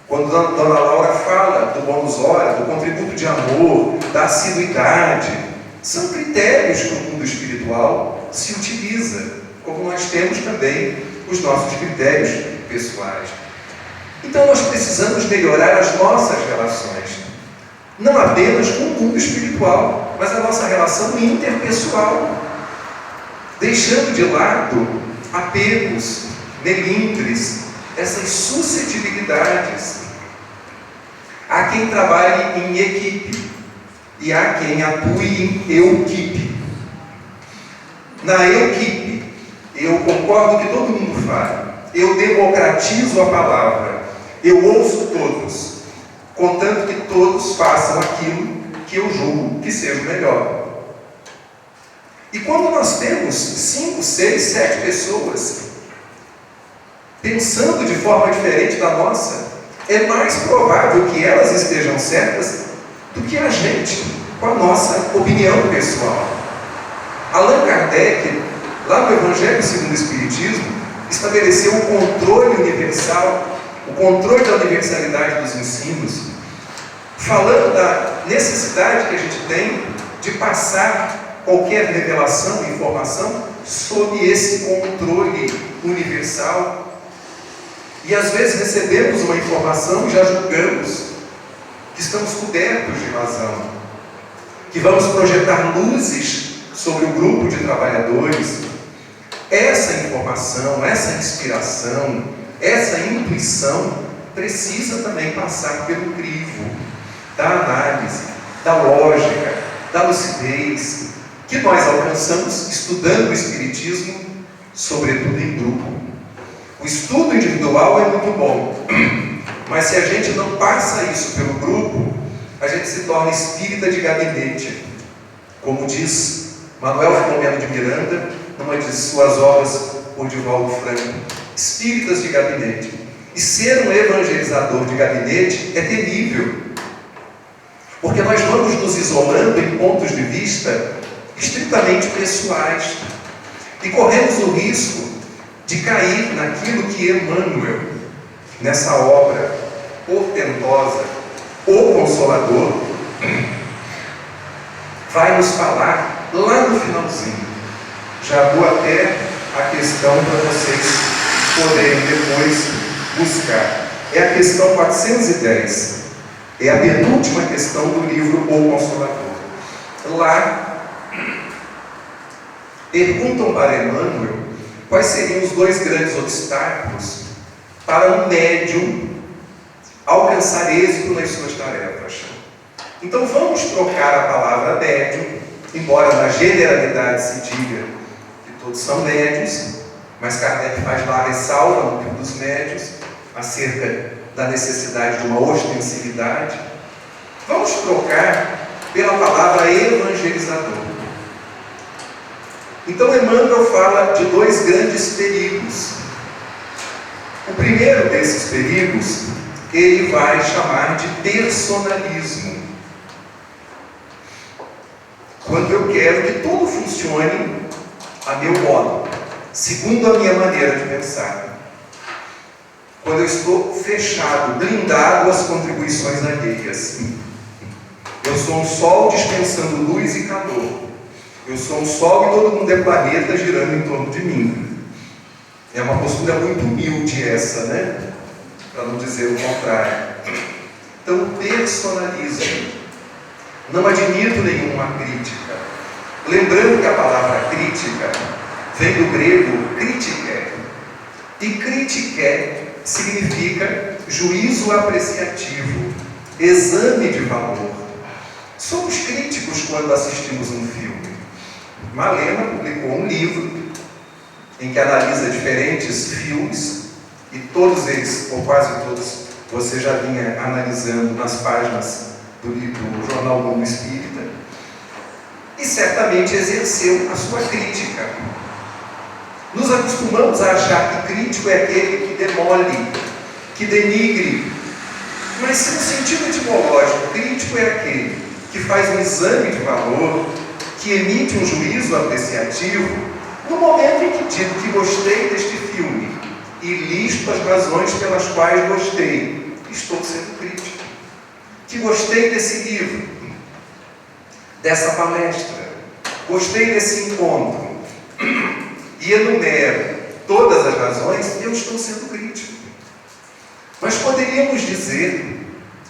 Quando Dona Laura fala do bônus hora, do contributo de amor, da assiduidade, são critérios que o mundo espiritual se utiliza, como nós temos também os nossos critérios pessoais. Então nós precisamos melhorar as nossas relações, não apenas com o mundo espiritual, mas a nossa relação interpessoal, deixando de lado apegos, melindres, essas suscetibilidades. Há quem trabalhe em equipe e há quem atue em eu-quipe. Na eu-quipe, eu concordo que todo mundo fale, eu democratizo a palavra, eu ouço todos, contanto que todos façam aquilo que eu julgo que seja o melhor. E quando nós temos 5, 6, 7 pessoas pensando de forma diferente da nossa, é mais provável que elas estejam certas do que a gente, com a nossa opinião pessoal. Allan Kardec, lá no Evangelho segundo o Espiritismo, estabeleceu o controle universal, o controle da universalidade dos ensinos, falando da necessidade que a gente tem de passar qualquer revelação, informação, sob esse controle universal. E às vezes recebemos uma informação e já julgamos que estamos cobertos de razão, que vamos projetar luzes sobre o grupo de trabalhadores. Essa informação, essa inspiração, essa intuição precisa também passar pelo crivo da análise, da lógica, da lucidez, que nós alcançamos estudando o Espiritismo, sobretudo em grupo. O estudo individual é muito bom, mas se a gente não passa isso pelo grupo, a gente se torna espírita de gabinete, como diz Manuel Filomeno de Miranda, numa de suas obras por Divaldo Franco, espíritas de gabinete. E ser um evangelizador de gabinete é terrível, porque nós vamos nos isolando em pontos de vista estritamente pessoais e corremos o risco de cair naquilo que Emmanuel, nessa obra portentosa, O Consolador, vai nos falar lá no finalzinho. Já vou até a questão para vocês poderem depois buscar. É a questão 410. É a penúltima questão do livro O Consolador. Lá, perguntam para Emmanuel quais seriam os dois grandes obstáculos para um médium alcançar êxito nas suas tarefas. Então vamos trocar a palavra médium, embora na generalidade se diga que todos são médios, mas Kardec faz lá a ressalva no livro dos médios acerca da necessidade de uma ostensividade. Vamos trocar pela palavra evangelizador. Então Emmanuel fala de dois grandes perigos. O primeiro desses perigos ele vai chamar de personalismo. Quando eu quero que tudo funcione a meu modo, segundo a minha maneira de pensar. Quando eu estou fechado, blindado às contribuições alheias. Eu sou um sol dispensando luz e calor. Eu sou um sol e todo mundo é planeta girando em torno de mim. É uma postura muito humilde essa, né? Para não dizer o contrário. Então, personalismo. Não admito nenhuma crítica. Lembrando que a palavra crítica vem do grego kritike. E kritike significa juízo apreciativo, exame de valor. Somos críticos quando assistimos um filme. Malena publicou um livro em que analisa diferentes filmes e todos eles, ou quase todos, você já vinha analisando nas páginas do Jornal Mundo Espírita e certamente exerceu a sua crítica. Nos acostumamos a achar que crítico é aquele que demole, que denigre, mas se no sentido etimológico, crítico é aquele que faz um exame de valor, que emite um juízo apreciativo, no momento em que digo que gostei deste filme e listo as razões pelas quais gostei, estou sendo crítico. Que gostei desse livro, dessa palestra, gostei desse encontro e enumero todas as razões, eu estou sendo crítico. Mas poderíamos dizer,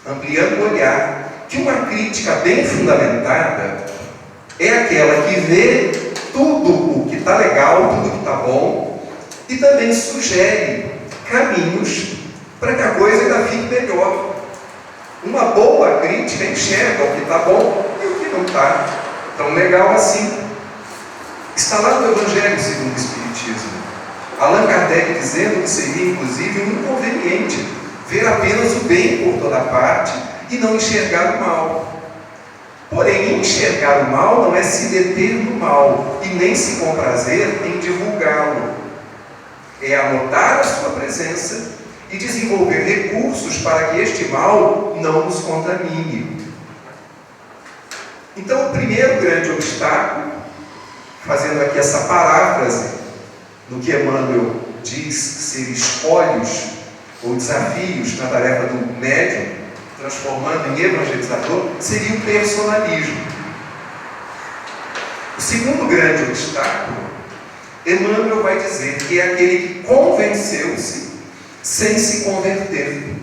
ampliando o olhar, que uma crítica bem fundamentada é aquela que vê tudo o que está legal, tudo que está bom, e também sugere caminhos para que a coisa ainda fique melhor. Uma boa crítica enxerga o que está bom e o que não está tão legal assim. Está lá no Evangelho segundo o Espiritismo. Allan Kardec dizendo que seria inclusive um inconveniente ver apenas o bem por toda parte e não enxergar o mal. Porém, enxergar o mal não é se deter no mal e nem se comprazer em divulgá-lo. É anotar a sua presença e desenvolver recursos para que este mal não nos contamine. Então, o primeiro grande obstáculo, fazendo aqui essa paráfrase do que Emmanuel diz ser espólios ou desafios na tarefa do médium, transformando em evangelizador, seria o personalismo. O segundo grande obstáculo, Emmanuel vai dizer que é aquele que convenceu-se sem se converter.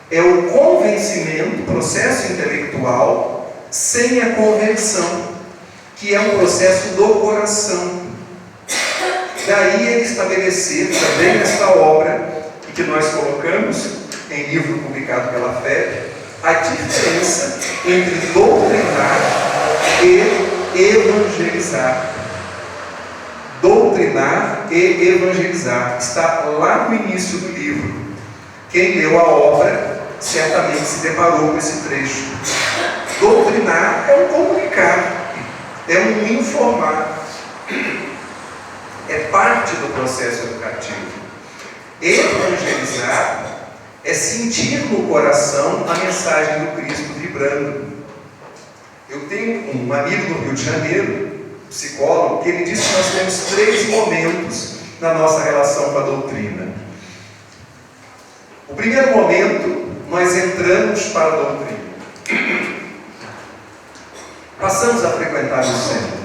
É o convencimento, processo intelectual, sem a conversão, que é um processo do coração. Daí ele estabelecer também nesta obra, e que nós colocamos em livro publicado pela Fé, a diferença entre doutrinar e evangelizar. Doutrinar e evangelizar está lá no início do livro. Quem leu a obra certamente se deparou com esse trecho. Doutrinar é um comunicar, é um informar, é parte do processo educativo. Evangelizar é sentir no coração a mensagem do Cristo vibrando. Eu tenho um amigo no Rio de Janeiro, psicólogo, que ele disse que nós temos 3 momentos na nossa relação com a doutrina. O primeiro momento, nós entramos para a doutrina. Passamos a frequentar o centro,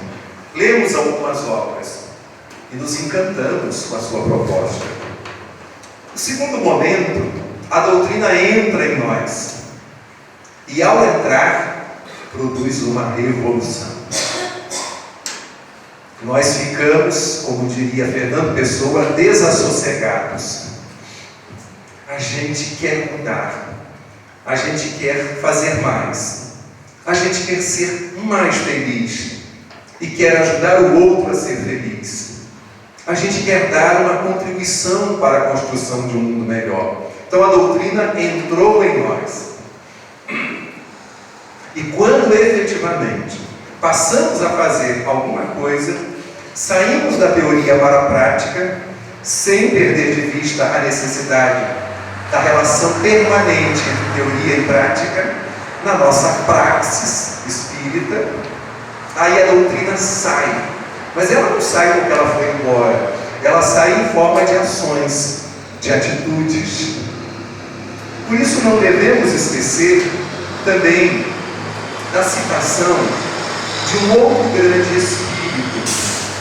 lemos algumas obras e nos encantamos com a sua proposta. O segundo momento, a doutrina entra em nós e, ao entrar, produz uma revolução. Nós ficamos, como diria Fernando Pessoa, desassossegados. A gente quer mudar, a gente quer fazer mais, a gente quer ser mais feliz e quer ajudar o outro a ser feliz. A gente quer dar uma contribuição para a construção de um mundo melhor. Então a doutrina entrou em nós. E quando efetivamente passamos a fazer alguma coisa, saímos da teoria para a prática, sem perder de vista a necessidade da relação permanente entre teoria e prática, na nossa praxis espírita, aí a doutrina sai. Mas ela não sai porque ela foi embora, ela sai em forma de ações, de atitudes. Por isso não devemos esquecer também da citação de um outro grande espírito,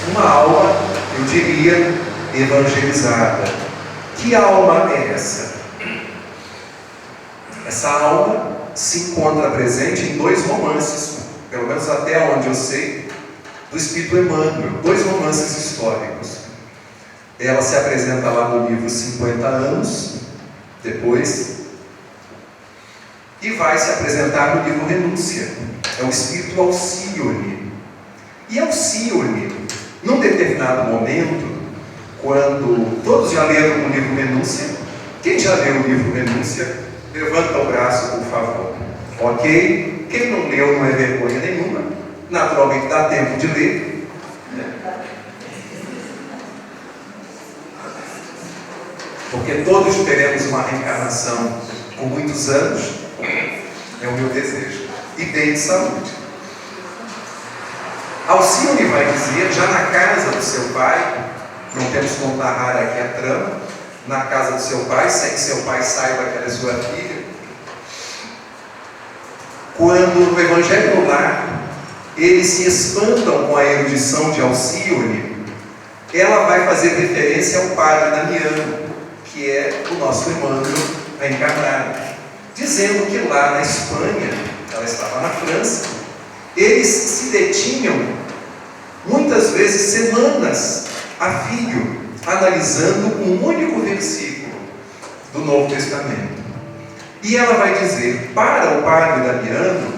uma alma, eu diria, evangelizada. Que alma é essa? Essa alma se encontra presente em 2 romances, pelo menos até onde eu sei, do Espírito Emmanuel, 2 romances históricos. Ela se apresenta lá no livro 50 anos depois, e vai se apresentar no livro Renúncia. É o Espírito Alcione. E Alcione, num determinado momento, quando todos já leram o livro Renúncia, quem já leu o livro Renúncia, levanta o braço, por favor. Ok? Quem não leu não é vergonha nenhuma. Naturalmente dá tempo de ler. Porque todos teremos uma reencarnação com muitos anos. É o meu desejo. E bem de saúde. Alcione vai dizer, já na casa do seu pai, não temos como narrar aqui a trama, na casa do seu pai, sem que seu pai saiba que ela é sua filha, quando no Evangelho no Lar eles se espantam com a erudição de Alcione, ela vai fazer referência ao padre Damiano, que é o nosso Emmanuel reencarnado, dizendo que lá na Espanha, ela estava na França, eles se detinham muitas vezes semanas a fio, analisando um único versículo do Novo Testamento. E ela vai dizer, para o padre Damiano,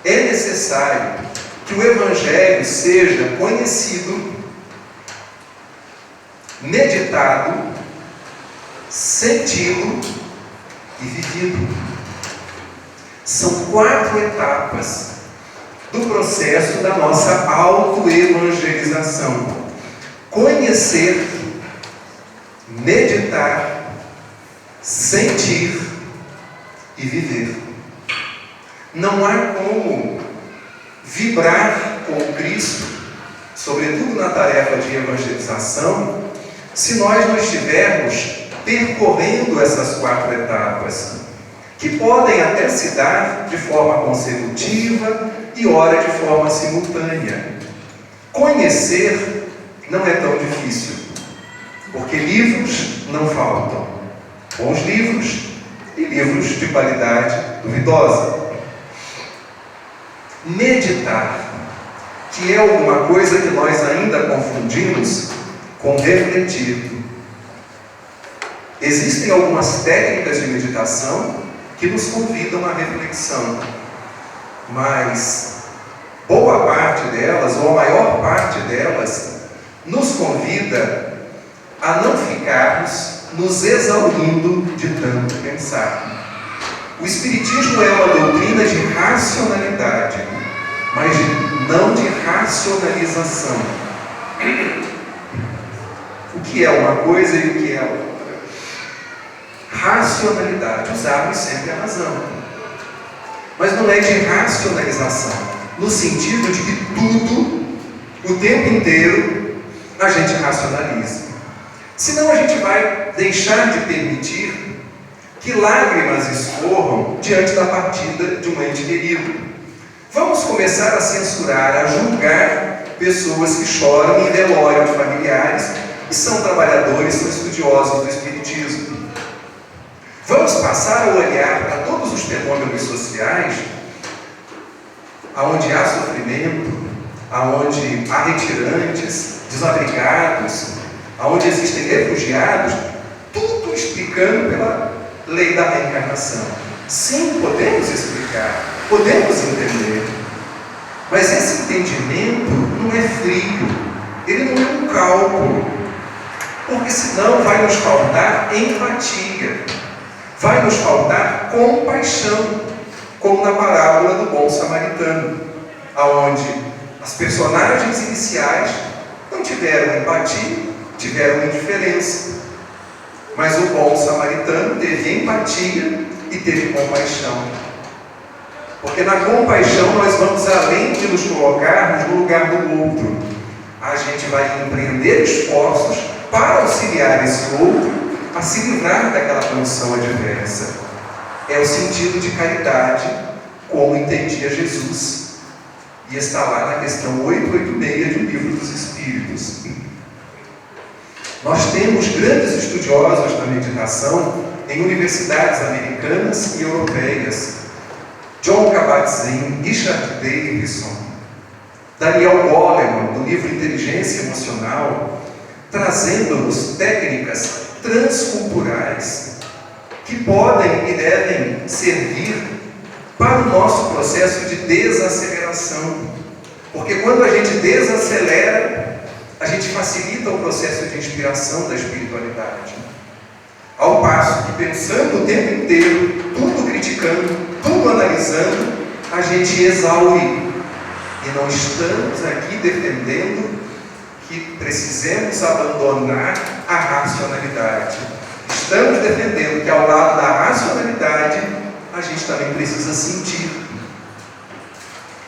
é necessário que o Evangelho seja conhecido, meditado, sentido e vivido. São 4 etapas do processo da nossa autoevangelização: conhecer, meditar, sentir e viver. Não há como vibrar com o Cristo, sobretudo na tarefa de evangelização, se nós não estivermos percorrendo essas 4 etapas, que podem até se dar de forma consecutiva e ora de forma simultânea. Conhecer não é tão difícil, porque livros não faltam. Bons livros e livros de qualidade duvidosa. Meditar, que é alguma coisa que nós ainda confundimos com refletir. Existem algumas técnicas de meditação que nos convidam à reflexão, mas boa parte delas, ou a maior parte delas, nos convida a não ficarmos nos exaurindo de tanto pensar. O Espiritismo é uma doutrina de racionalidade, mas não de racionalização. O que é uma coisa e o que é outra? Racionalidade, usarmos sempre a razão. Mas não é de racionalização, no sentido de que tudo, o tempo inteiro, a gente racionaliza. Senão a gente vai deixar de permitir que lágrimas escorram diante da partida de um ente querido. Vamos começar a censurar, a julgar pessoas que choram em velório de familiares e são trabalhadores, são estudiosos do Espiritismo. Vamos passar a olhar para todos os fenômenos sociais aonde há sofrimento, aonde há retirantes, desabrigados, aonde existem refugiados, tudo explicando pela lei da reencarnação. Sim, podemos explicar, podemos entender, mas esse entendimento não é frio, ele não é um cálculo, porque senão vai nos faltar empatia, vai nos faltar compaixão, como na parábola do bom samaritano, aonde as personagens iniciais não tiveram empatia, tiveram indiferença, mas o bom samaritano teve empatia e teve compaixão, porque na compaixão nós vamos além de nos colocarmos no lugar do outro, a gente vai empreender esforços para auxiliar esse outro a se livrar daquela condição adversa. É o sentido de caridade, como entendia Jesus, e está lá na questão 886 do Livro dos Espíritos. Nós temos grandes estudiosos da meditação em universidades americanas e europeias. John Kabat-Zinn, Richard Davidson, Daniel Goleman, do livro Inteligência Emocional, trazendo-nos técnicas transculturais que podem e devem servir para o nosso processo de desaceleração. Porque quando a gente desacelera, a gente facilita o processo de inspiração da espiritualidade. Ao passo que, pensando o tempo inteiro, tudo criticando, tudo analisando, a gente exaure. E não estamos aqui defendendo que precisemos abandonar a racionalidade. Estamos defendendo que, ao lado da racionalidade, a gente também precisa sentir.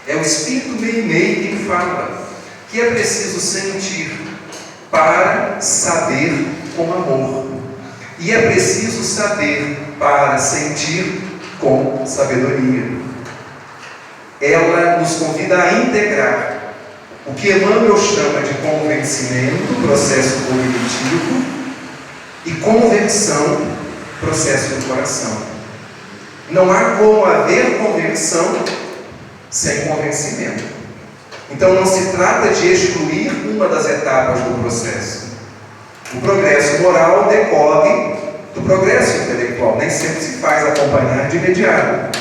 É o Espírito Meimei quem fala que é preciso sentir para saber com amor. E é preciso saber para sentir com sabedoria. Ela nos convida a integrar o que Emmanuel chama de convencimento, processo cognitivo, e conversão, processo do coração. Não há como haver conversão sem convencimento. Então não se trata de excluir uma das etapas do processo. O progresso moral decorre do progresso intelectual, nem sempre se faz acompanhar de imediato.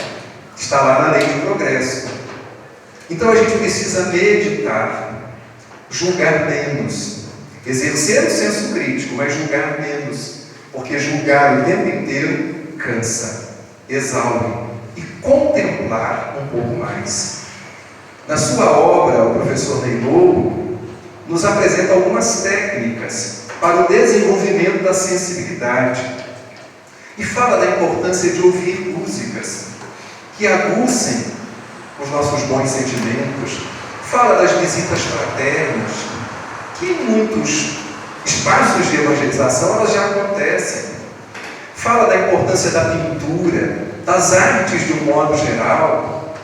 Está lá na lei de progresso. Então a gente precisa meditar, julgar menos, exercer o senso crítico, mas julgar menos, porque julgar o tempo inteiro cansa, exaure, e contemplar um pouco mais. Na sua obra, o professor Ney Lobo nos apresenta algumas técnicas para o desenvolvimento da sensibilidade e fala da importância de ouvir músicas que aguçem os nossos bons sentimentos, fala das visitas fraternas, que em muitos espaços de evangelização elas já acontecem, fala da importância da pintura, das artes de um modo geral,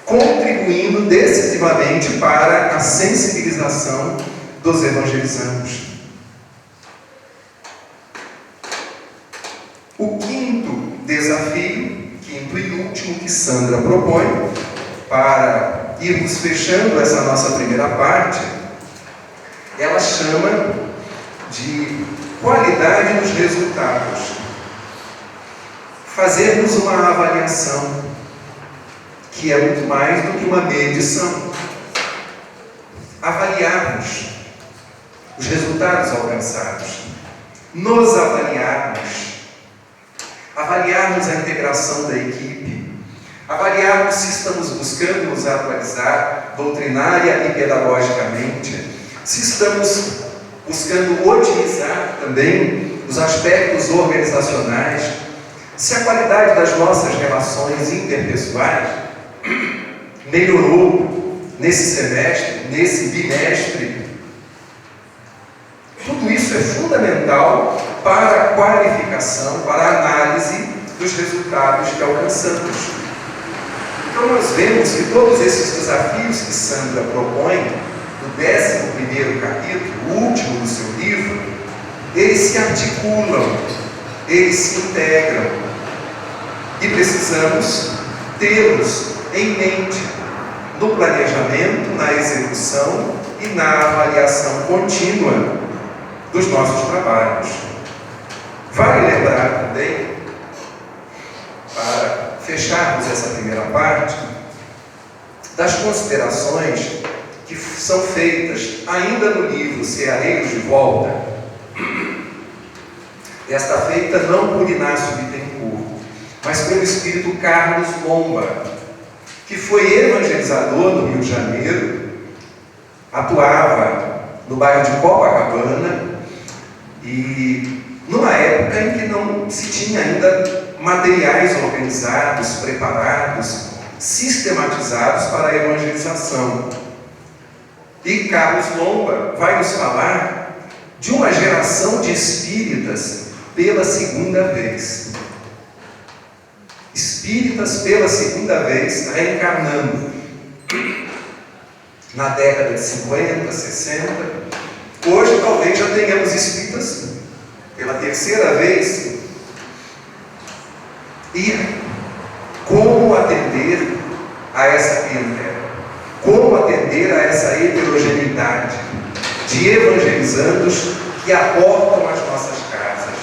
contribuindo decisivamente para a sensibilização dos evangelizandos. O quinto desafio, quinto e último, que Sandra propõe, para irmos fechando essa nossa primeira parte, ela chama de qualidade nos resultados. Fazermos uma avaliação, que é muito mais do que uma medição. Avaliarmos os resultados alcançados, nos avaliarmos a integração da equipe, avaliarmos se estamos buscando nos atualizar doutrinária e pedagogicamente, se estamos buscando otimizar também os aspectos organizacionais, se a qualidade das nossas relações interpessoais melhorou nesse semestre, nesse bimestre. Tudo isso é fundamental para a qualificação, para a análise dos resultados que alcançamos. Então nós vemos que todos esses desafios que Sandra propõe, no 11º capítulo, o último do seu livro, eles se articulam, eles se integram, e precisamos tê-los em mente no planejamento, na execução e na avaliação contínua dos nossos trabalhos. Vale lembrar também, para fecharmos essa primeira parte, das considerações que são feitas ainda no livro Ceareiros de Volta. Esta feita não por Inácio Bittencourt, mas pelo espírito Carlos Lomba, que foi evangelizador no Rio de Janeiro, atuava no bairro de Copacabana, e numa época em que não se tinha ainda materiais organizados, preparados, sistematizados para a evangelização. E Carlos Lomba vai nos falar de uma geração de espíritas pela segunda vez. Espíritas pela segunda vez reencarnando na década de 50, 60. Hoje talvez já tenhamos espíritas pela terceira vez. E como atender a essa clientela? Como atender a essa heterogeneidade de evangelizandos que aportam as nossas casas,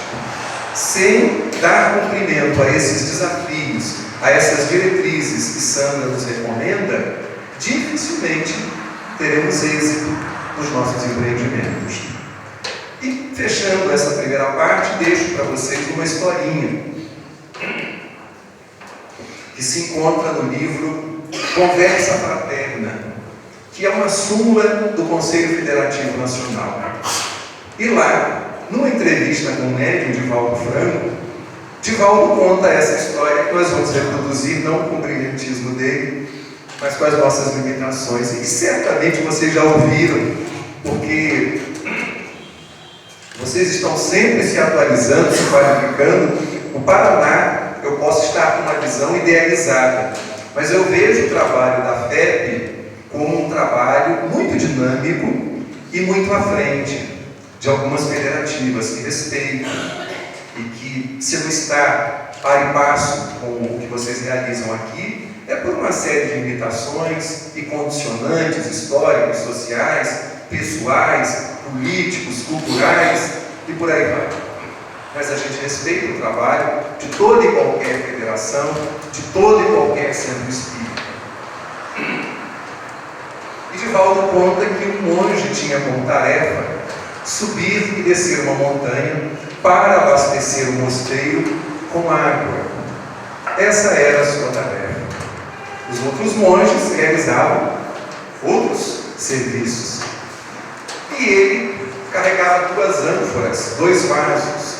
sem dar cumprimento a esses desafios, a essas diretrizes que Sandra nos recomenda? Dificilmente teremos êxito nos nossos empreendimentos. E fechando essa primeira parte, deixo para vocês uma historinha que se encontra no livro Conversa Fraterna, que é uma súmula do Conselho Federativo Nacional. E lá, numa entrevista com o médium Divaldo Franco, Divaldo conta essa história que nós vamos reproduzir, não com o brilhantismo dele, mas com as nossas limitações, e que certamente vocês já ouviram, porque vocês estão sempre se atualizando, se qualificando. O Paraná, eu posso estar com uma visão idealizada, mas eu vejo o trabalho da FEP como um trabalho muito dinâmico e muito à frente de algumas federativas que respeitam e que, se não está par e passo com o que vocês realizam aqui, é por uma série de limitações e condicionantes históricos, sociais, pessoais, políticos, culturais e por aí vai. Mas a gente respeita o trabalho de toda e qualquer federação, de todo e qualquer centro espírita. E Divaldo conta que um monge tinha como tarefa subir e descer uma montanha para abastecer o mosteiro com água. Essa era a sua tarefa. Os outros monges realizavam outros serviços. E ele carregava 2 ânforas, 2 vasos,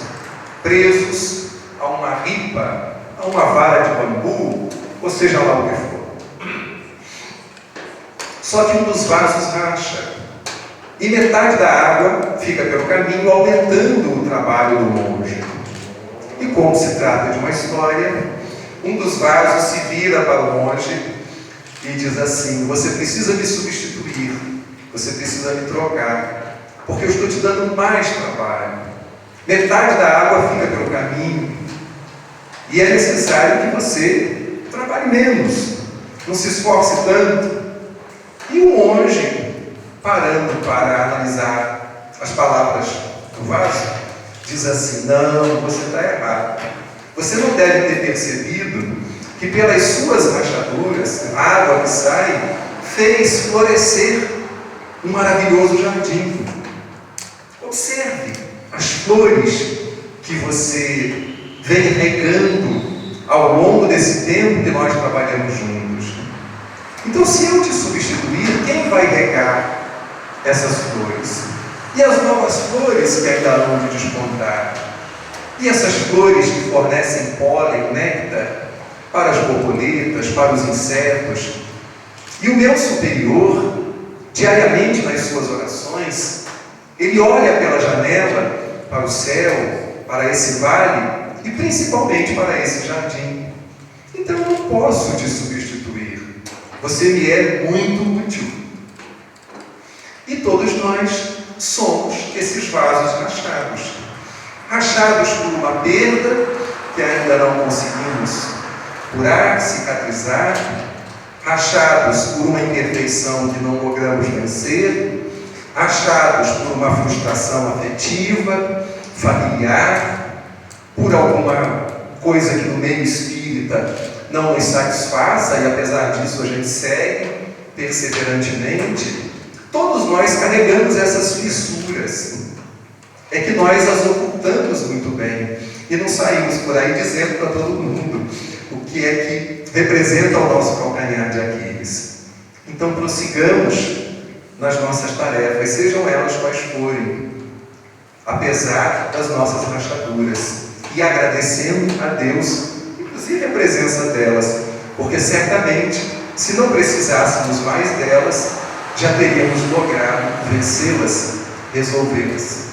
presos a uma ripa, a uma vara de bambu, ou seja lá o que for. Só que um dos vasos racha, e metade da água fica pelo caminho, aumentando o trabalho do monge. E como se trata de uma história, um dos vasos se vira para o monge e diz assim: você precisa me substituir, você precisa me trocar, porque eu estou te dando mais trabalho. Metade da água fica pelo caminho e é necessário que você trabalhe menos, não se esforce tanto. E o monge, parando para analisar as palavras do vaso, diz assim: não, você está errado. Você não deve ter percebido que pelas suas rachaduras, a água que sai fez florescer um maravilhoso jardim. Observe as flores que você vem regando ao longo desse tempo que nós trabalhamos juntos. Então, se eu te substituir, quem vai regar essas flores? E as novas flores que ainda hão de despontar? E essas flores que fornecem pólen, néctar para as borboletas, para os insetos? E o meu superior, diariamente nas suas orações, ele olha pela janela para o céu, para esse vale e principalmente para esse jardim. Então eu não posso te substituir. Você me é muito útil. E todos nós somos esses vasos rachados. Rachados por uma perda que ainda não conseguimos curar, cicatrizar. Rachados por uma imperfeição que não logramos vencer. Rachados por uma frustração afetiva, familiar, por alguma coisa que no meio espírita não nos satisfaça, e apesar disso a gente segue perseverantemente. Todos nós carregamos essas fissuras. É que nós as ocultamos muito bem e não saímos por aí dizendo para todo mundo o que é que representa o nosso calcanhar de Aquiles. Então prossigamos nas nossas tarefas, sejam elas quais forem, apesar das nossas rachaduras, e agradecendo a Deus, inclusive a presença delas, porque certamente, se não precisássemos mais delas, já teríamos logrado vencê-las, resolvê-las.